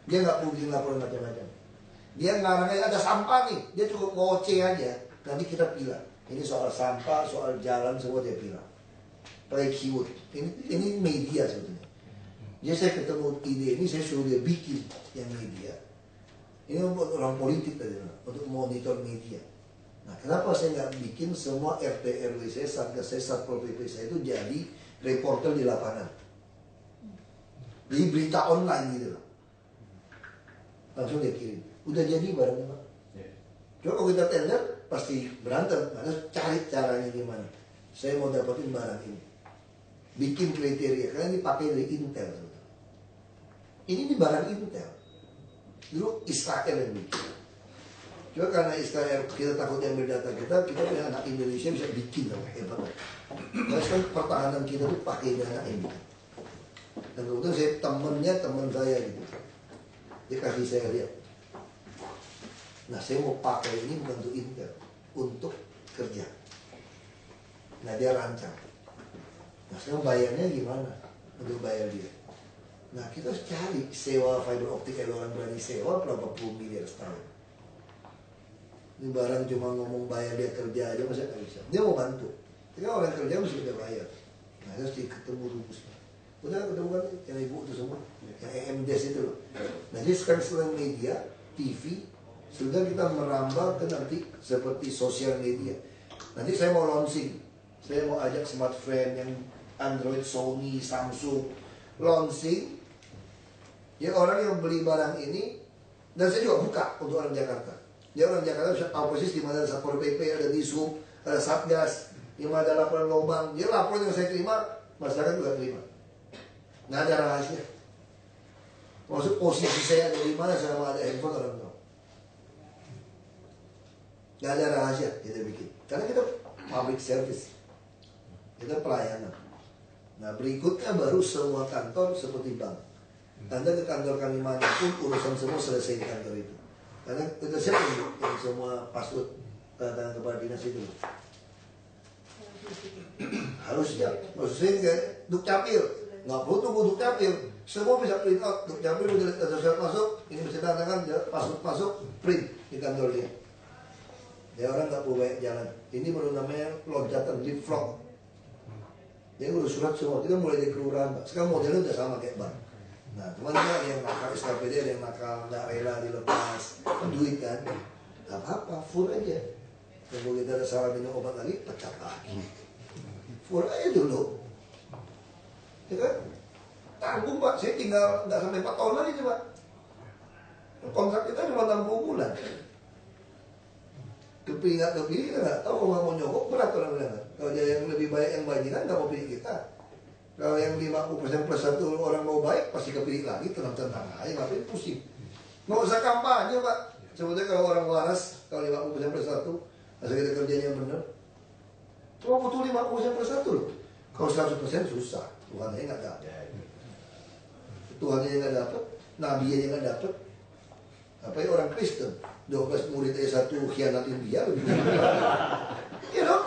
D: Dia nggak perlu bikin laporan macam-macam. Dia ngarangnya ada sampah nih, dia cukup ngoceh aja. Nanti kita pilih. Ini soal sampah, soal jalan semua dia pilih. Pakai keyword. Ini media sebetulnya. Jadi saya ketemu ide ini, saya suruh dia bikin yang media. Ini untuk orang politik tadi, untuk monitor media. Nah, kenapa saya nggak bikin semua RT RW saya, Satgas saya, Satpol PP saya itu jadi reporter di lapangan. Jadi berita online gitu loh. Langsung dia kirim. Udah jadi barangnya Pak. Coba kalau kita tender, pasti berantem. Harus cari caranya gimana. Saya mau dapetin barang ini. Bikin kriteria, karena ini pakai dari Intel. Ini barang Intel. Dulu Israel yang bikin. Cuma karena Israel kita takut yang berdata kita punya anak Indonesia bisa bikin sama hebat. Terus kan pertahanan kita tuh pakai dana ini. Dan kemudian saya teman saya gitu. Dia kasih saya lihat. Nah saya mau pakai ini bukan untuk Intel, untuk kerja. Nah dia rancang. Nah sekarang bayarnya gimana untuk bayar dia? Nah kita harus cari sewa fiber optik kalau orang berani sewa berapa puluh miliar setahun. Ini barang cuma ngomong bayar dia kerja aja masa nggak bisa. Dia mau bantu. Tapi orang kerja mesti kita bayar. Nah harus ketemu rumusnya. Udah ketemu kan yang ibu itu semua, yang EMDes itu loh. Nah jadi sekarang selain media, TV, sudah kita merambah ke nanti seperti sosial media. Nanti saya mau launching, saya mau ajak smartphone yang Android, Sony, Samsung launching. Ya orang yang beli barang ini, dan saya juga buka untuk orang Jakarta. Ya orang Jakarta bisa tahu persis di mana ada Satpol PP, ada Dishub, ada Satgas, di mana ada laporan lubang. Jadi laporan yang saya terima, masyarakat juga terima. Nggak ada rahasia. Maksud posisi saya ada di mana, saya ada handphone orang tahu. Nggak ada rahasia kita bikin. Karena kita public service. Kita pelayanan. Nah berikutnya baru semua kantor seperti bank. Anda ke kantor kami manapun urusan semua selesai di kantor itu. Karena kita siap yang semua password tanda kepala dinas itu. Harus siap. Maksudnya kayak dukcapil. Nggak perlu tunggu dukcapil. Semua bisa print out. Dukcapil udah ada surat masuk. Ini bisa tandakan password masuk. Print di kantor dia. Ya orang nggak perlu banyak jalan. Ini baru namanya loncatan leapfrog. Dia urus surat semua. Kita mulai dari kelurahan. Sekarang modelnya udah sama kayak bank. Nah, cuman ada yang nakal SKPD, ada yang nakal nggak rela dilepas duit kan. Gak apa-apa, full aja. Kalau kita ada salah minum obat lagi, pecat lagi. Full aja dulu. Ya kan? Tanggung Pak, saya tinggal nggak sampai 4 tahun lagi Pak. Kontrak kita cuma 60 bulan. Kepilih nggak kepilih, kita nggak tahu. Kalau nggak mau nyogok, berat orang bilang. Kalau dia yang lebih baik yang bajikan, nggak mau pilih kita. Kalau yang 50% plus 1 orang mau baik, pasti kepilih lagi, tenang-tenang aja, ngapain pusing. Nggak usah kampanye Pak. Sebetulnya kalau orang waras, kalau 50% plus 1, asal kita kerjanya yang benar. Cuma butuh 50% plus 1 loh. Kalau 100% susah, Tuhan aja nggak dapat. Tuhan aja nggak dapat, Nabi aja nggak dapat. Apalagi orang Kristen, 12 murid aja 1 khianatin dia, lebih iya dong?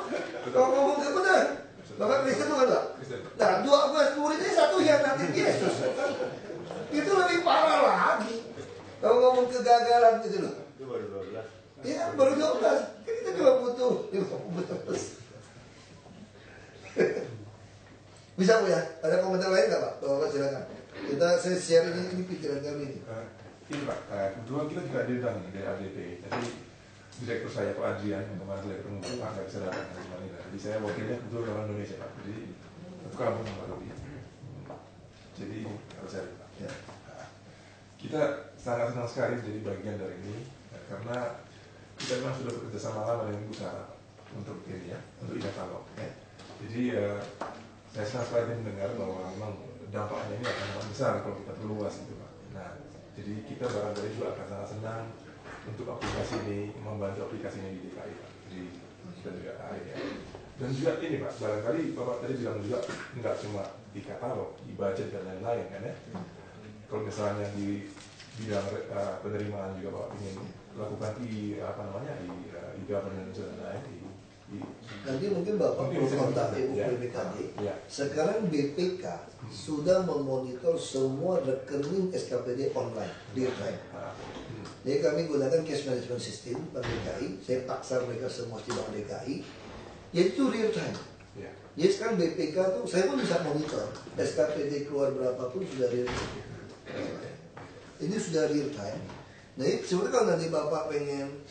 D: Kalau ngomong ke benar. Bapak Kristen tuh enggak? Nah, 12 muridnya 1 khianatin Yesus. Itu lebih parah lagi. Kalau ngomong kegagalan gitu loh.
F: Itu baru 12.
D: Iya, baru 12. Kan kita cuma butuh 50. Bisa Bu ya? Ada komentar lain nggak Pak? Bapak silakan. Saya share ini pikiran kami ini.
F: Ini Pak, kebetulan kita juga diundang dari ADP. Jadi direktur saya Pak Adrian yang kemarin saya ketemu Pak nggak bisa datang hari ini. Jadi saya wakilnya kebetulan orang Indonesia Pak. Jadi itu kampung Pak Robi. Jadi harus cari Pak.
D: Ya.
F: Kita sangat senang sekali menjadi bagian dari ini karena kita memang sudah bekerja sama lama dengan Ibu Sarah untuk ini ya, untuk Ingatalo. Ya. Jadi saya senang sekali mendengar bahwa memang dampaknya ini akan sangat besar kalau kita perluas gitu Pak. Nah, jadi kita barangkali juga akan sangat senang untuk aplikasi ini, membantu aplikasi ini di DKI Pak. Jadi kita juga ya. Dan juga ini Pak, barangkali Bapak tadi bilang juga nggak cuma di katalog, di budget dan lain-lain kan ya. Kalau misalnya di bidang penerimaan juga Bapak ingin lakukan di governance dan lain-lain.
D: Nanti mungkin Bapak perlu kontak Ibu BPKD.
F: Ya.
D: Sekarang BPK sudah memonitor semua rekening SKPD online, real time. Jadi kami gunakan cash management system Bank DKI. Saya paksa mereka semua di Bank DKI. Yaitu real time.
F: Ya.
D: Jadi sekarang BPK tuh saya pun bisa monitor SKPD keluar berapapun sudah real time. Ini sudah real time. Jadi sebenarnya kalau nanti Bapak pengen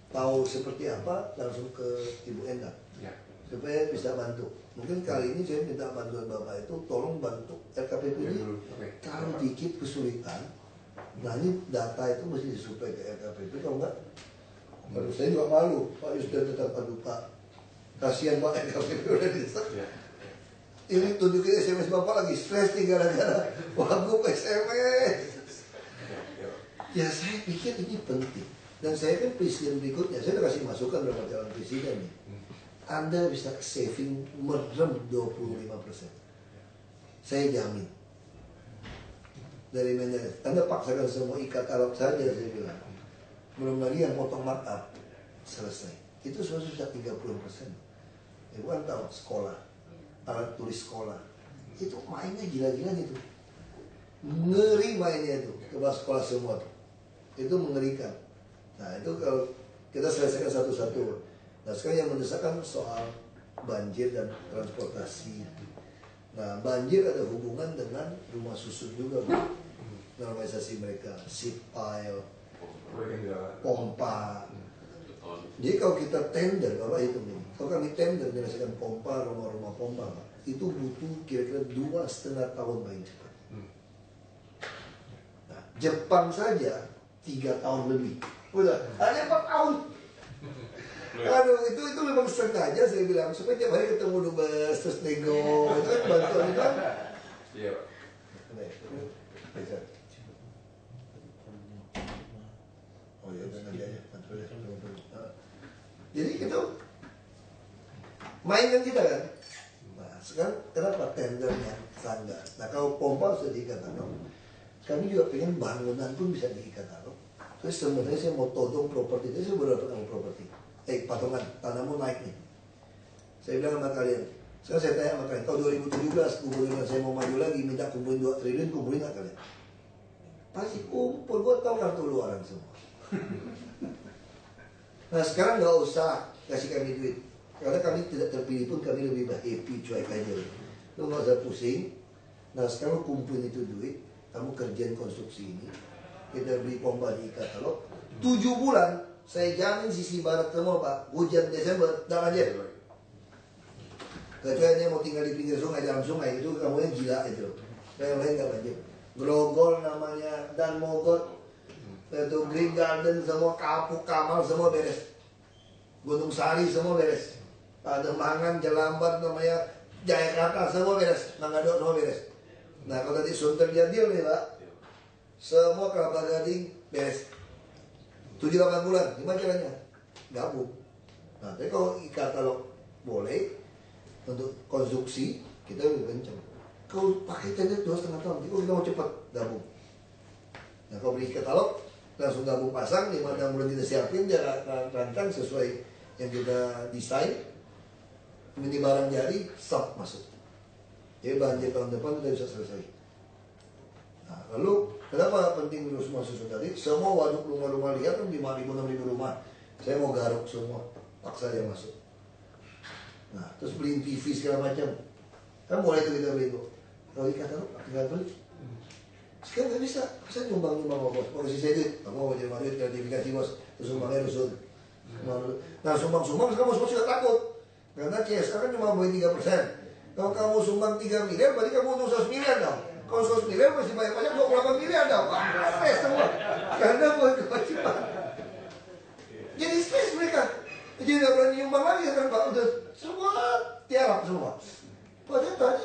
D: tahu seperti apa, langsung ke Ibu Endang
F: Ya.
D: supaya bisa bantu. Mungkin kali ini saya minta bantuan Bapak itu, tolong bantu LKPP ini. Kalau dikit kesulitan, nah ini data itu mesti disuplai ke LKPP. Kalau enggak, baru saya juga malu. Pak Yus sudah tetap Pak. Kasihan Pak LKPP udah disesak.
F: Ya.
D: Ini tunjukin SMS Bapak lagi stres nih gara-gara wagub SMS. Ya saya pikir ini penting. Dan saya kan presiden berikutnya, saya udah kasih masukan dalam calon presiden nih. Anda bisa saving merem 25%. Saya jamin. Dari mana? Anda paksakan semua ikat Arab saja, saya bilang. Belum lagi yang potong markup. Selesai. Itu sudah 30%. Ibu kan tahu sekolah, alat tulis sekolah. Itu mainnya gila-gila gitu. Ngeri mainnya itu. Coba sekolah semua tuh. Itu mengerikan. Nah itu kalau kita selesaikan satu-satu. Nah sekarang yang mendesak kan soal banjir dan transportasi. Nah banjir ada hubungan dengan rumah susun juga Pak. Normalisasi mereka, seat pile, pompa. Jadi kalau kita tender, Bapak hitung nih. Kalau kami tender menyelesaikan pompa, rumah-rumah pompa Pak, itu butuh kira-kira 2,5 tahun paling cepat. Nah, Jepang saja 3 tahun lebih. Udah, hanya 4 tahun. Aduh, itu memang sengaja saya bilang supaya tiap hari ketemu dubes terus nego, itu kan bantuan kan?
F: Iya Pak.
D: Oh iya, nanti aja. Jadi itu mainkan kita kan. Nah sekarang kenapa tendernya standar? Nah kalau pompa sudah dikatalog, kami juga pengen bangunan pun bisa dikatalog. Terus sebenarnya saya mau todong properti, itu saya baru dapat nama properti. Patungan, tanahmu naik nih. Saya bilang sama kalian, sekarang saya tanya sama kalian, tahun 2017 gubernur saya mau maju lagi, minta kumpulin 2 triliun, kumpulin nggak kalian? Pasti kumpul, gue tau kartu luaran semua. Nah sekarang nggak usah kasih kami duit, karena kami tidak terpilih pun kami lebih happy, cuek aja. Lu nggak usah pusing. Nah sekarang kumpulin itu duit, kamu kerjain konstruksi ini, kita beli pompa di katalog, 7 bulan, saya jamin sisi barat semua Pak, hujan Desember, dah aja. Kecuali dia mau tinggal di pinggir sungai, dalam sungai, itu kamu yang gila itu. Yang lain nggak banjir. Grogol namanya, dan Mogot, itu Green Garden, semua Kapuk, Kamal, semua beres. Gunung Sari, semua beres. Ada Mangan, Jelambar, namanya Jayakarta, semua beres. Mangadok, semua beres. Nah kalau tadi Sunter Jadil nih Pak, semua Kelapa Gading beres. 7-8 bulan, gimana caranya? Gabung. Nah tapi kalau katalog boleh, untuk konstruksi, kita lebih kencang. Kalau pakai tender 2,5 tahun, kalau kita mau cepat gabung. Nah kalau beli katalog, langsung gabung pasang, 5-6 bulan kita siapin, dia rancang sesuai yang kita desain. Ini barang jadi, stop masuk. Jadi banjir tahun depan sudah bisa selesai. Nah, lalu kenapa penting dulu semua susun tadi? Semua waduk rumah-rumah lihat kan 5.000, 6.000 rumah. Saya mau garuk semua, paksa dia masuk. Nah, terus beliin TV segala macam. Kan boleh itu kita beli kok. Kalau dikatalog, tinggal beli. Sekarang nggak bisa. Saya nyumbang-nyumbang sama bos. Posisi saya duit, aku mau jadi duit, gratifikasi bos. Terus sumbangnya rusun. Nah, sumbang-sumbang sekarang bos-bos sudah takut. Karena CSR kan cuma boleh 3%. Kalau kamu sumbang 3 miliar, berarti kamu untung 100 miliar dong. Kalau 100 miliar masih bayar pajak 28 miliar dong. Wah, stres semua. Karena buat kewajiban. Jadi stres mereka. Jadi nggak berani nyumbang lagi kan Pak. Udah semua tiarap semua. Padahal tadi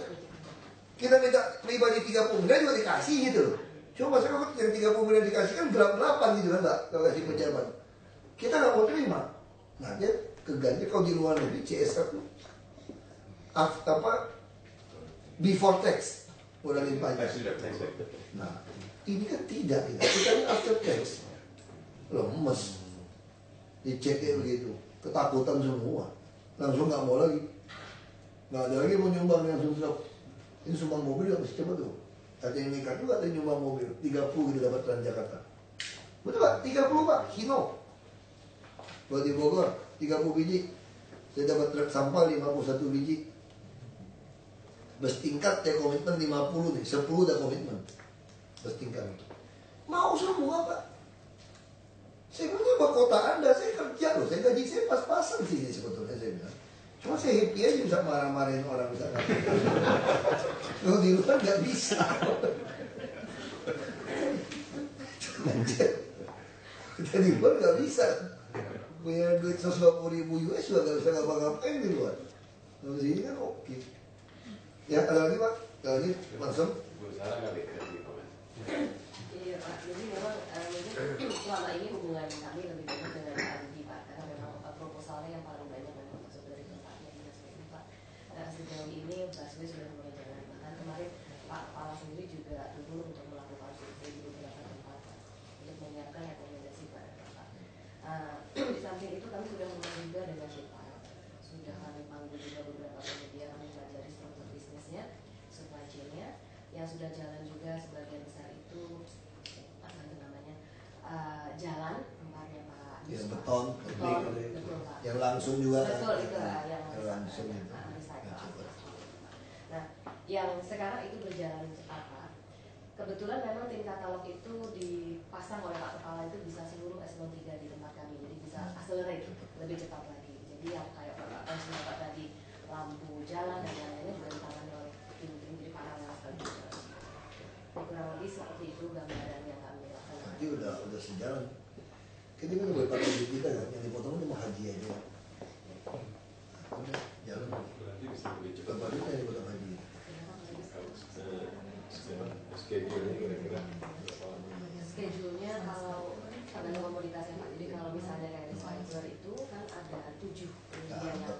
D: kita minta pribadi 30 miliar juga dikasih gitu loh. Cuma masalah yang 30 miliar dikasih kan berapa gitu kan Pak. Kalau kasih pejabat. Kita nggak mau terima. Nah dia keganti kalau di luar negeri CSR tuh apa before tax ngurangin pajak. Nah ini kan tidak kita ini after tax lemes dicek kayak begitu, ketakutan semua, langsung nggak mau lagi, nggak ada lagi mau nyumbang langsung stop. Ini sumbang mobil nggak mesti cepat tuh, ada yang nekat juga, ada yang nyumbang mobil 30 gitu dapat Transjakarta, betul Pak, 30 Pak, Hino buat di Bogor 30 biji, saya dapat truk sampah 51 biji. Bus tingkat ya komitmen 50 nih, 10 udah komitmen. Bus tingkat. Mau semua Pak. Saya bilang buat kota Anda, saya kerja loh, saya gaji saya pas-pasan sih sebetulnya saya bilang. Cuma saya happy aja bisa marah-marahin orang bisa. Kalau di luar nggak bisa. Kita di luar nggak bisa. Punya duit 120.000 US juga nggak bisa ngapa-ngapain di luar. Kalau di sini kan oke. Ya, ada lagi Pak? Ada lagi? Langsung?
G: Berusaha kali di komen.
E: Iya Pak, jadi memang selama ini hubungan kami lebih banyak dengan Pak Rudi Pak, karena memang proposalnya yang paling banyak memang masuk dari tempatnya dinas ini Pak. Sejauh ini busway sudah mulai jalan, bahkan kemarin Pak Kepala sendiri juga dulu untuk melakukan survei di beberapa tempat Pak, untuk menyiapkan rekomendasi pada Bapak. Di samping itu kami sudah mulai juga dengan Pak, sudah kami panggil juga beberapa penyedia, kami pelajari struktur bisnisnya, supply chain-nya, yang sudah jalan juga sebagian besar itu apa itu namanya jalan tempatnya Pak.
D: Yang beton,
E: betul Pak.
D: Yang langsung juga.
E: Betul itu yang
D: langsung itu.
E: Nah, yang sekarang itu berjalan cepat Pak. Kebetulan memang tim katalog itu dipasang oleh Pak Kepala itu bisa seluruh eselon 3 di tempat kami, jadi bisa accelerate lebih cepat lagi. Jadi yang kayak Bapak tadi lampu jalan dan lain-lainnya juga ditangani oleh tim-tim di paralel sekali. Kurang lebih seperti itu gambaran yang kami lakukan.
D: Nanti udah sejalan. Kita kan boleh pakai duit kita kan, yang dipotong cuma haji aja. Udah jalan.
G: Berarti bisa lebih cepat.
D: Bapak kita yang dipotong haji.
G: Schedule-nya kira-kira berapa lama?
E: Schedule-nya kalau tergantung komoditasnya Pak. Jadi kalau misalnya kayak recycler itu kan ada 7 penyedia yang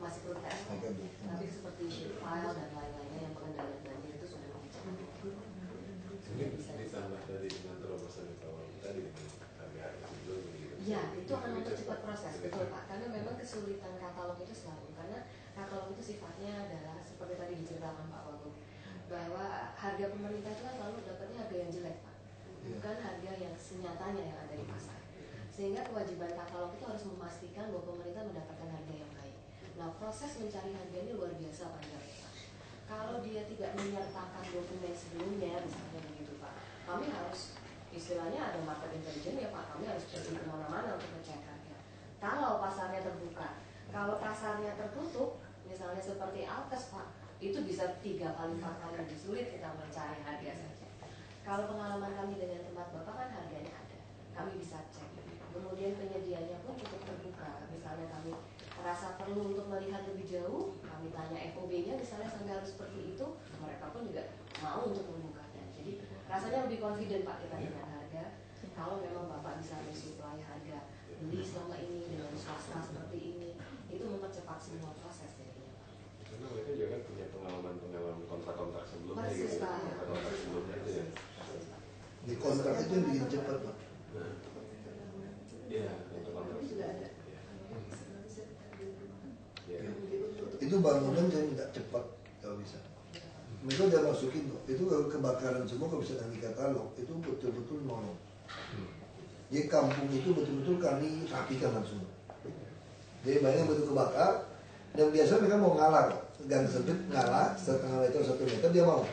E: masih perlu kita ekspor. Tapi seperti file dan lain-lainnya yang pengendalian banjir itu sudah dibicara.
G: Ini bisa ditambah tadi dengan terobosan awal tadi dengan harga sebelum begitu.
E: Ya, itu akan mempercepat proses, betul Pak. Karena memang kesulitan katalog itu selalu, karena katalog itu sifatnya adalah seperti tadi diceritakan Pak Wagub, bahwa harga pemerintah itu kan selalu dapatnya harga yang jelek Pak, bukan harga yang senyatanya yang ada di pasar. Sehingga kewajiban katalog itu harus memastikan bahwa pemerintah mendapatkan harga yang baik. Nah, proses mencari harga ini luar biasa panjangnya Pak. Kalau dia tidak menyertakan dokumen sebelumnya, misalnya begitu Pak, kami harus istilahnya ada market intelligence ya Pak, kami harus pergi kemana-mana untuk ngecek harga. Kalau pasarnya terbuka, kalau pasarnya tertutup, misalnya seperti Alkes Pak, itu bisa 3 kali 4 kali lebih sulit kita mencari harga saja. Kalau pengalaman kami dengan tempat Bapak kan harganya ada, kami bisa cek. Kemudian penyediaannya pun cukup terbuka. Misalnya kami merasa perlu untuk melihat lebih jauh, kami tanya FOB-nya misalnya sampai harus seperti itu, mereka pun juga mau untuk membukanya. Jadi rasanya lebih confident Pak kita dengan harga. Kalau memang Bapak bisa mensuplai harga beli selama ini dengan swasta seperti ini, itu mempercepat semua proses jadinya Pak.
G: Karena mereka juga kan punya pengalaman kontrak-kontrak sebelumnya.
E: Persis,
G: gitu.
E: Pak.
G: Kontrak sebelumnya itu ya.
D: Di kontrak itu yang bikin cepat Pak.
G: Iya, kontrak
A: Juga ada.
G: Iya.
D: Itu bangunan yang tidak cepat kalau bisa. Mereka udah masukin kok. Itu kalau kebakaran semua kalau bisa nanti katalog itu betul-betul nolong. Jadi kampung itu betul-betul kami rapikan langsung. Jadi banyak betul kebakar dan biasa mereka mau ngalah kok. Gang sempit ngalah setengah meter 1 meter dia mau.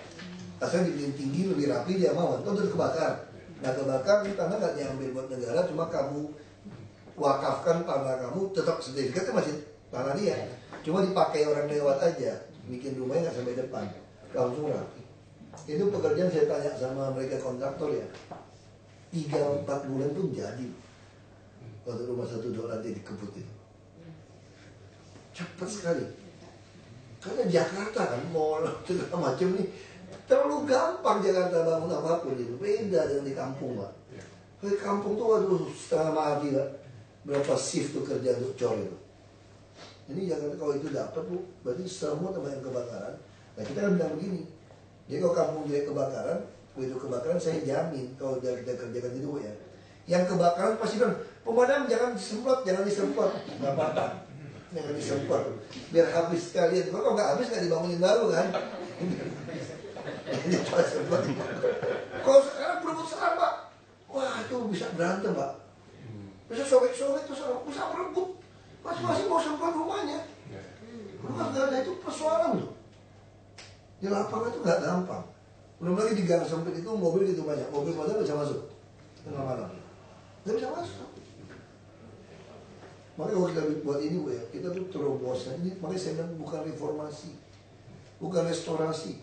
D: Asal dibikin tinggi lebih rapi dia mau. Itu udah kebakar. Nah kebakar ini tanah nggak diambil buat negara, cuma kamu wakafkan tanah kamu, tetap sertifikatnya masih tanah dia. Cuma dipakai orang lewat aja, bikin rumahnya nggak sampai depan, langsung rapi. Itu pekerjaan saya tanya sama mereka kontraktor ya, 3-4 bulan pun jadi. Waktu rumah 1-2 lantai dikebut itu, cepat sekali. Karena Jakarta kan, mall segala macam nih, terlalu gampang Jakarta bangun apapun itu, beda dengan di kampung Pak. Di kampung tuh waduh setengah mati Pak. Berapa shift tuh kerja untuk cor itu. Ini Jakarta kalau itu dapat Bu, berarti semua teman yang kebakaran. Nah kita kan bilang begini, jadi kalau kampung dia kebakaran, begitu kebakaran saya jamin kalau kita kerjakan itu ya. Yang kebakaran pasti kan pemadam jangan disemprot, jangan disemprot, nggak apa-apa, jangan disemprot, biar habis sekalian. Kalau nggak habis nggak dibangunin baru kan. Ini cuma semprot. Kalau sekarang berebut serang Pak, wah itu bisa berantem Pak. Bisa sobek-sobek terus bisa berebut. Masing-masing mau semprot rumahnya. Rumah nggak ada itu persoalan tuh. Di lapangan itu nggak gampang. Belum lagi di gang sempit itu mobil gitu banyak. Mobil mana bisa masuk tengah malam. Nggak bisa masuk. Makanya kalau kita buat ini Bu ya, kita tuh terobosan ini. Makanya saya bilang bukan reformasi, bukan restorasi,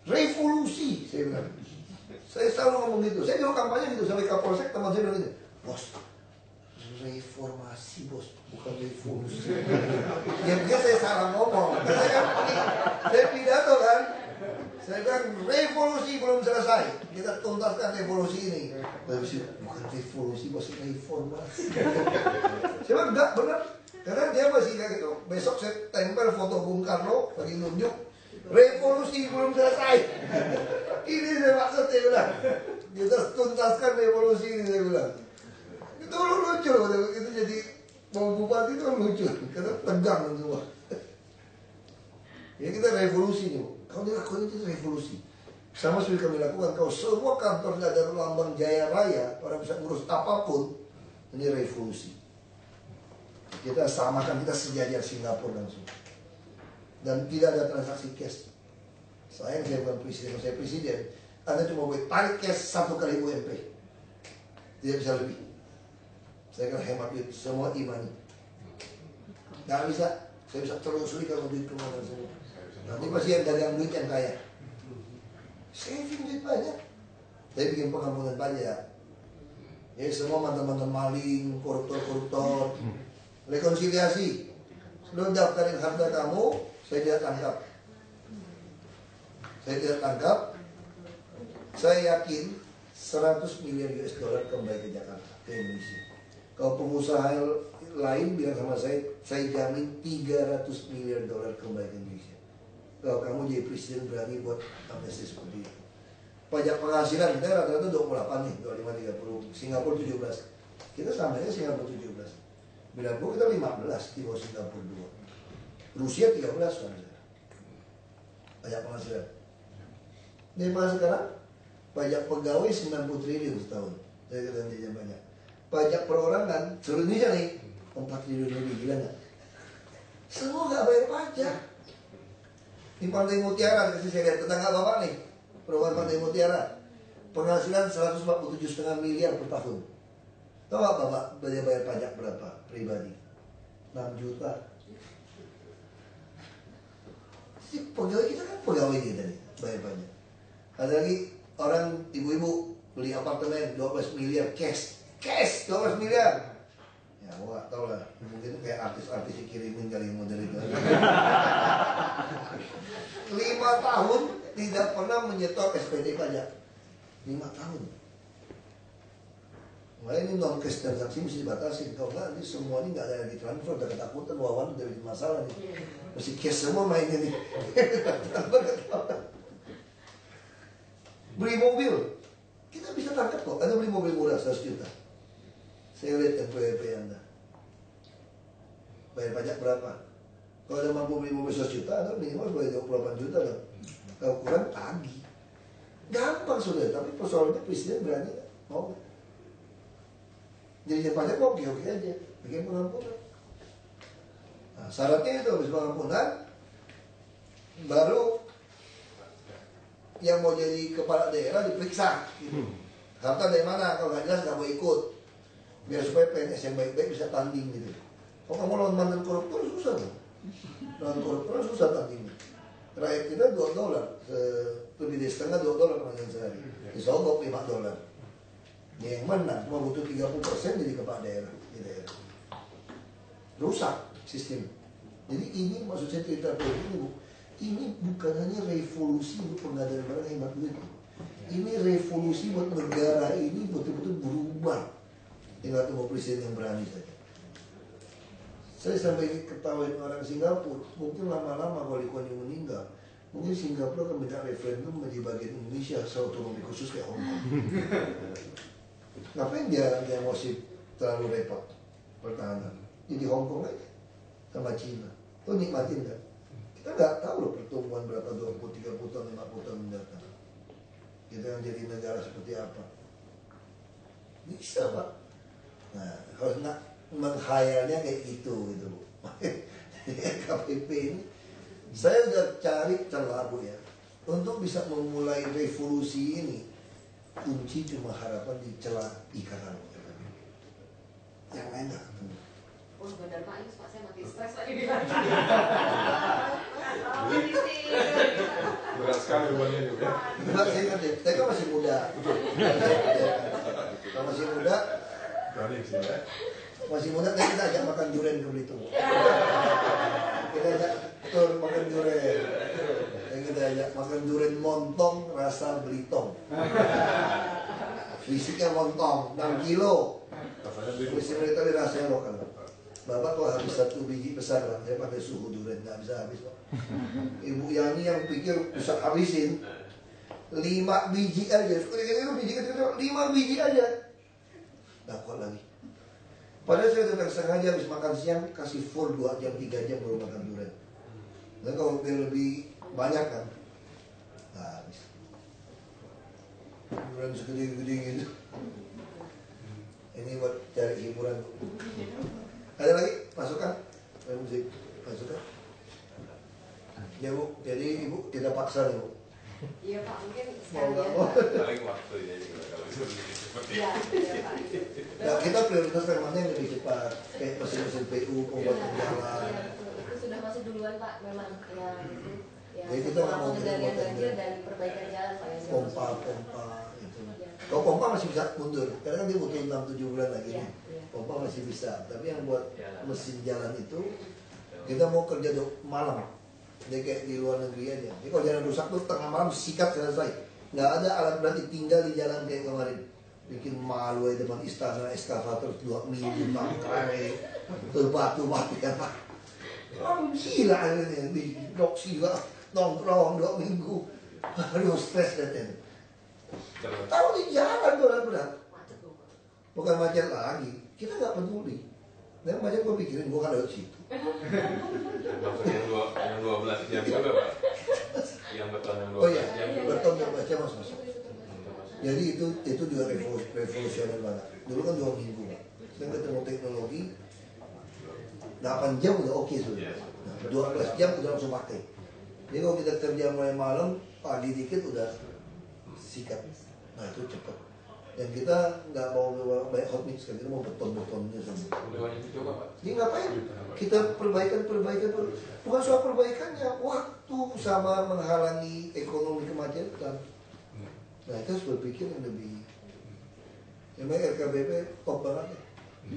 D: revolusi saya bilang. Saya selalu ngomong gitu. Saya dulu kampanye gitu sampai Kapolsek teman saya bilang gitu, bos, reformasi bos, bukan revolusi. Ya biar saya salah ngomong. Saya pidato kan. Saya bilang revolusi belum selesai. Kita tuntaskan revolusi ini. Bukan revolusi bos, reformasi. Saya bilang enggak benar. Karena dia masih kayak gitu. Besok saya tempel foto Bung Karno lagi nunjuk. Revolusi belum selesai. Ini saya maksud saya bilang. Kita tuntaskan revolusi ini saya bilang. Itu lucu, itu jadi mau bupati itu kan lucu, karena tegang semua. Ya kita revolusi nih, kalau dilakukan itu revolusi. Sama seperti kami lakukan, kalau semua kantor ada lambang Jaya Raya, orang bisa ngurus apapun, ini revolusi. Kita samakan, kita sejajar Singapura langsung. Dan tidak ada transaksi cash. Saya bukan presiden, saya presiden. Anda cuma boleh tarik cash 1 kali UMP, tidak bisa lebih. Saya kan hemat duit, semua imani. Nggak bisa, saya bisa telusuri kalau duit kemana semua. Nanti pasti yang dagang duit yang kaya. Saving duit banyak. Saya bikin pengampunan pajak. Ya semua mantan-mantan maling, koruptor-koruptor, rekonsiliasi. Lu daftarin harta kamu, saya tidak tangkap. Saya tidak tangkap. Saya yakin 100 miliar US dollar kembali ke Jakarta, ke Indonesia. Kalau pengusaha lain bilang sama saya jamin 300 miliar dolar kembali ke Indonesia. Kalau kamu jadi presiden berani buat amnesti seperti itu. Pajak penghasilan kita rata-rata 28 nih, 25, 30. Singapura 17. Kita sama aja Singapura 17. Bila kita 15 di bawah Singapura 2. Rusia 13 kan. Pajak penghasilan. Dari mana sekarang? Pajak pegawai 90 triliun setahun. Saya kata dia banyak. Pajak perorangan seluruh Indonesia nih 4 triliun lebih, gila nggak? Semua nggak bayar pajak. Di Pantai Mutiara kasih saya lihat tetangga bapak nih, perumahan Pantai Mutiara, penghasilan 147,5 miliar per tahun. Tahu nggak bapak bayar pajak berapa pribadi? 6 juta. Si pegawai kita kan pegawai kita nih bayar pajak. Ada lagi orang ibu-ibu beli apartemen 12 miliar cash 12 miliar. Ya gua tau lah, mungkin kayak artis-artis dikirimin kali model itu. 5 tahun tidak pernah menyetor SPT pajak. 5 tahun. Makanya ini non cash transaksi mesti dibatasi. Kalau nggak nanti semua ini nggak ada lagi transfer, udah ketakutan, wawan udah bikin masalah nih. Mesti cash semua mainnya nih. Beli mobil, kita bisa tangkap kok. Anda beli mobil murah 100 juta. Saya lihat NPWP Anda. Bayar pajak berapa? Kalau Anda mampu beli mobil 100 juta, Anda minimal bayar 28 juta kan. Kalau kurang tagih. Gampang sudah, tapi persoalannya presiden berani nggak? Mau nggak? Jadi pajak kok oke aja, bikin pengampunan. Nah, syaratnya itu habis pengampunan, baru yang mau jadi kepala daerah diperiksa. Gitu. Harta dari mana? Kalau nggak jelas nggak mau ikut. Biar supaya PNS yang baik-baik bisa tanding gitu. Kalau kamu lawan mantan koruptor susah kan? Lawan koruptor susah tandingnya. Rakyat kita $2, lebih dari setengah $2 kemarin sehari. Disogok $5. Dia yang menang, cuma butuh 30% jadi kepala daerah di daerah. Rusak sistem. Jadi ini maksud saya cerita ini, Bu. Ini bukan hanya revolusi untuk pengadaan barang hemat duit. Ini revolusi buat negara ini betul-betul berubah. Tinggal tunggu presiden yang berani saja. Saya sampai ketawain orang Singapura. Mungkin lama-lama kalau Lee Kuan Yew meninggal, mungkin Singapura akan minta referendum menjadi bagian Indonesia, otonomi khusus kayak Hong Kong. Ngapain dia masih terlalu repot pertahanan? Jadi Hong Kong aja sama Cina. Tuh nikmatin kan? Kita nggak tahu loh pertumbuhan berapa 20, 30 tahun, 50 tahun mendatang. Kita yang jadi negara seperti apa? Bisa Pak. Nah, harus nak menghayalnya kayak gitu Bu. KPP ini saya udah cari celah Bu ya untuk bisa memulai revolusi ini. Kunci cuma harapan di celah ikatan. Yang lain nggak ketemu.
E: Oh benar Pak, ini Pak saya makin stres lagi di
F: Berat sekali bebannya juga.
D: Berat saya ngerti. Saya kan masih muda. Kalau masih muda,
F: Berani sih ya.
D: masih muda kita ajak makan durian ke Belitung. Kita ajak tur makan durian. Dan kita ajak makan durian montong rasa Belitung. Fisiknya montong 6 kilo. Mesti mereka dirasanya lokal. Bapak kalau habis 1 biji besar lah, saya pakai suhu durian nggak bisa habis kok. Ibu Yani yang pikir bisa habisin 5 biji aja. Biji kecil 5 biji aja. Nggak kuat lagi. Padahal saya sudah sengaja habis makan siang kasih full 2 jam 3 jam baru makan durian. Dan kalau lebih banyak kan, nggak habis. Durian segede-gede gitu. Ini buat cari hiburan. Ada lagi masukan? Musik masukan? Ya Bu, jadi Ibu tidak paksa nih Bu.
E: Iya Pak, mungkin
D: Mau nggak
E: sekalian
D: mau?
E: Pak.
G: Paling waktunya juga kalau seperti
E: Iya, iya Pak.
D: Nah, kita prioritaskan mana yang lebih cepat, kayak mesin-mesin PU, pembuatan jalan.
E: Iya betul, itu sudah masuk duluan Pak, memang ya itu. Ya,
D: Jadi kita nggak mau
E: pengendalian
D: terima
E: banjir dan perbaikan jalan Pak yang
D: Pompa itu. Kalau pompa masih bisa mundur, karena kan dia butuh 6-7 bulan lagi
E: Iya,
D: nih.
E: iya.
D: Pompa masih bisa, tapi yang buat mesin jalan itu kita mau kerja malam. Dia kayak di luar negeri aja. Jadi kalau jalan rusak tuh tengah malam sikat selesai. Nggak ada alat berat tinggal di jalan kayak kemarin. Bikin malu ya depan istana, eskavator 2 minggu mangkrai, terbatu-batu ya Pak. Orang gila ini di doksi juga nongkrong 2 minggu. Aduh stres katanya. Tahu di jalan tuh alat berat. Bukan macet lagi, kita nggak peduli. Dan macet gue pikirin gue kan lewat situ.
G: Maksud yang 12 jam juga Pak? Yang beton yang 12
D: Oh iya,
G: jam juga.
D: beton yang baca masuk. Jadi itu juga revolusioner banget. Dulu kan 2 minggu Pak. Sekarang ketemu teknologi 8 jam udah oke sudah. Nah, 12 jam udah langsung pakai. Jadi kalau kita kerja mulai malam, pagi dikit udah sikat. Nah itu cepet. Dan kita nggak mau banyak hot mix kan, kita mau beton-betonnya semua.
G: Udah banyak dicoba Pak?
D: Ini ngapain? Kita perbaikan. Bukan soal perbaikannya, waktu sama menghalangi ekonomi kemacetan. Nah itu harus berpikir yang lebih. Namanya RKBP top banget ya.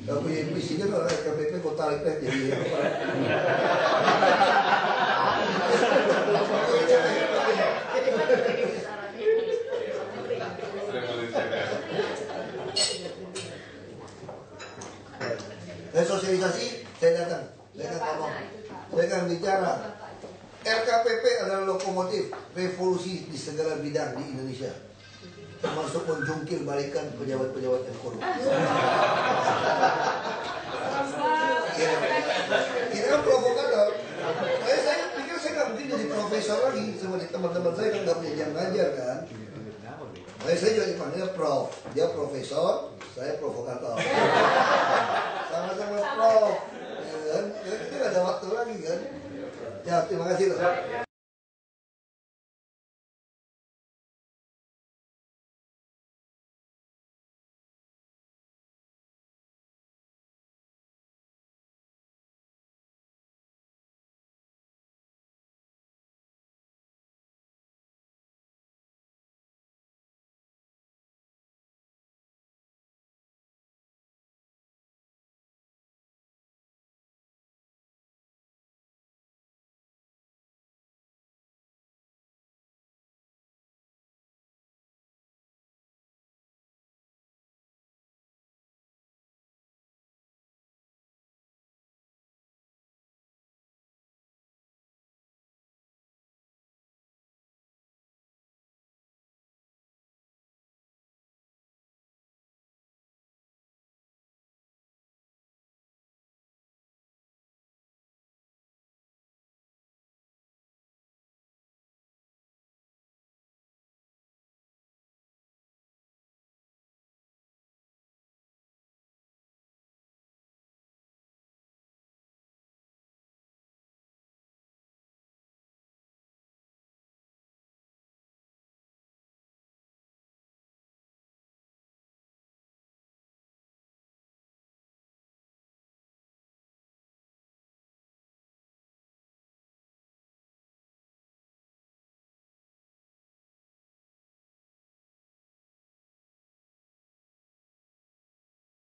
D: Kalau punya visinya kalau RKBP gue tarik deh jadi apa? Sosialisasi, saya datang ngomong, saya akan bicara. RKPP adalah lokomotif revolusi di segala bidang di Indonesia, termasuk menjungkir balikan pejabat-pejabat yang korup. Kita kan provokator. Saya pikir saya nggak mungkin jadi profesor lagi, seperti teman-teman saya kan nggak punya jam ngajar kan. Makanya saya juga dipanggilnya prof. Dia profesor, saya provokator. Sama-sama prof. Ya kan? Kita nggak ada waktu lagi kan. Ya, terima kasih loh.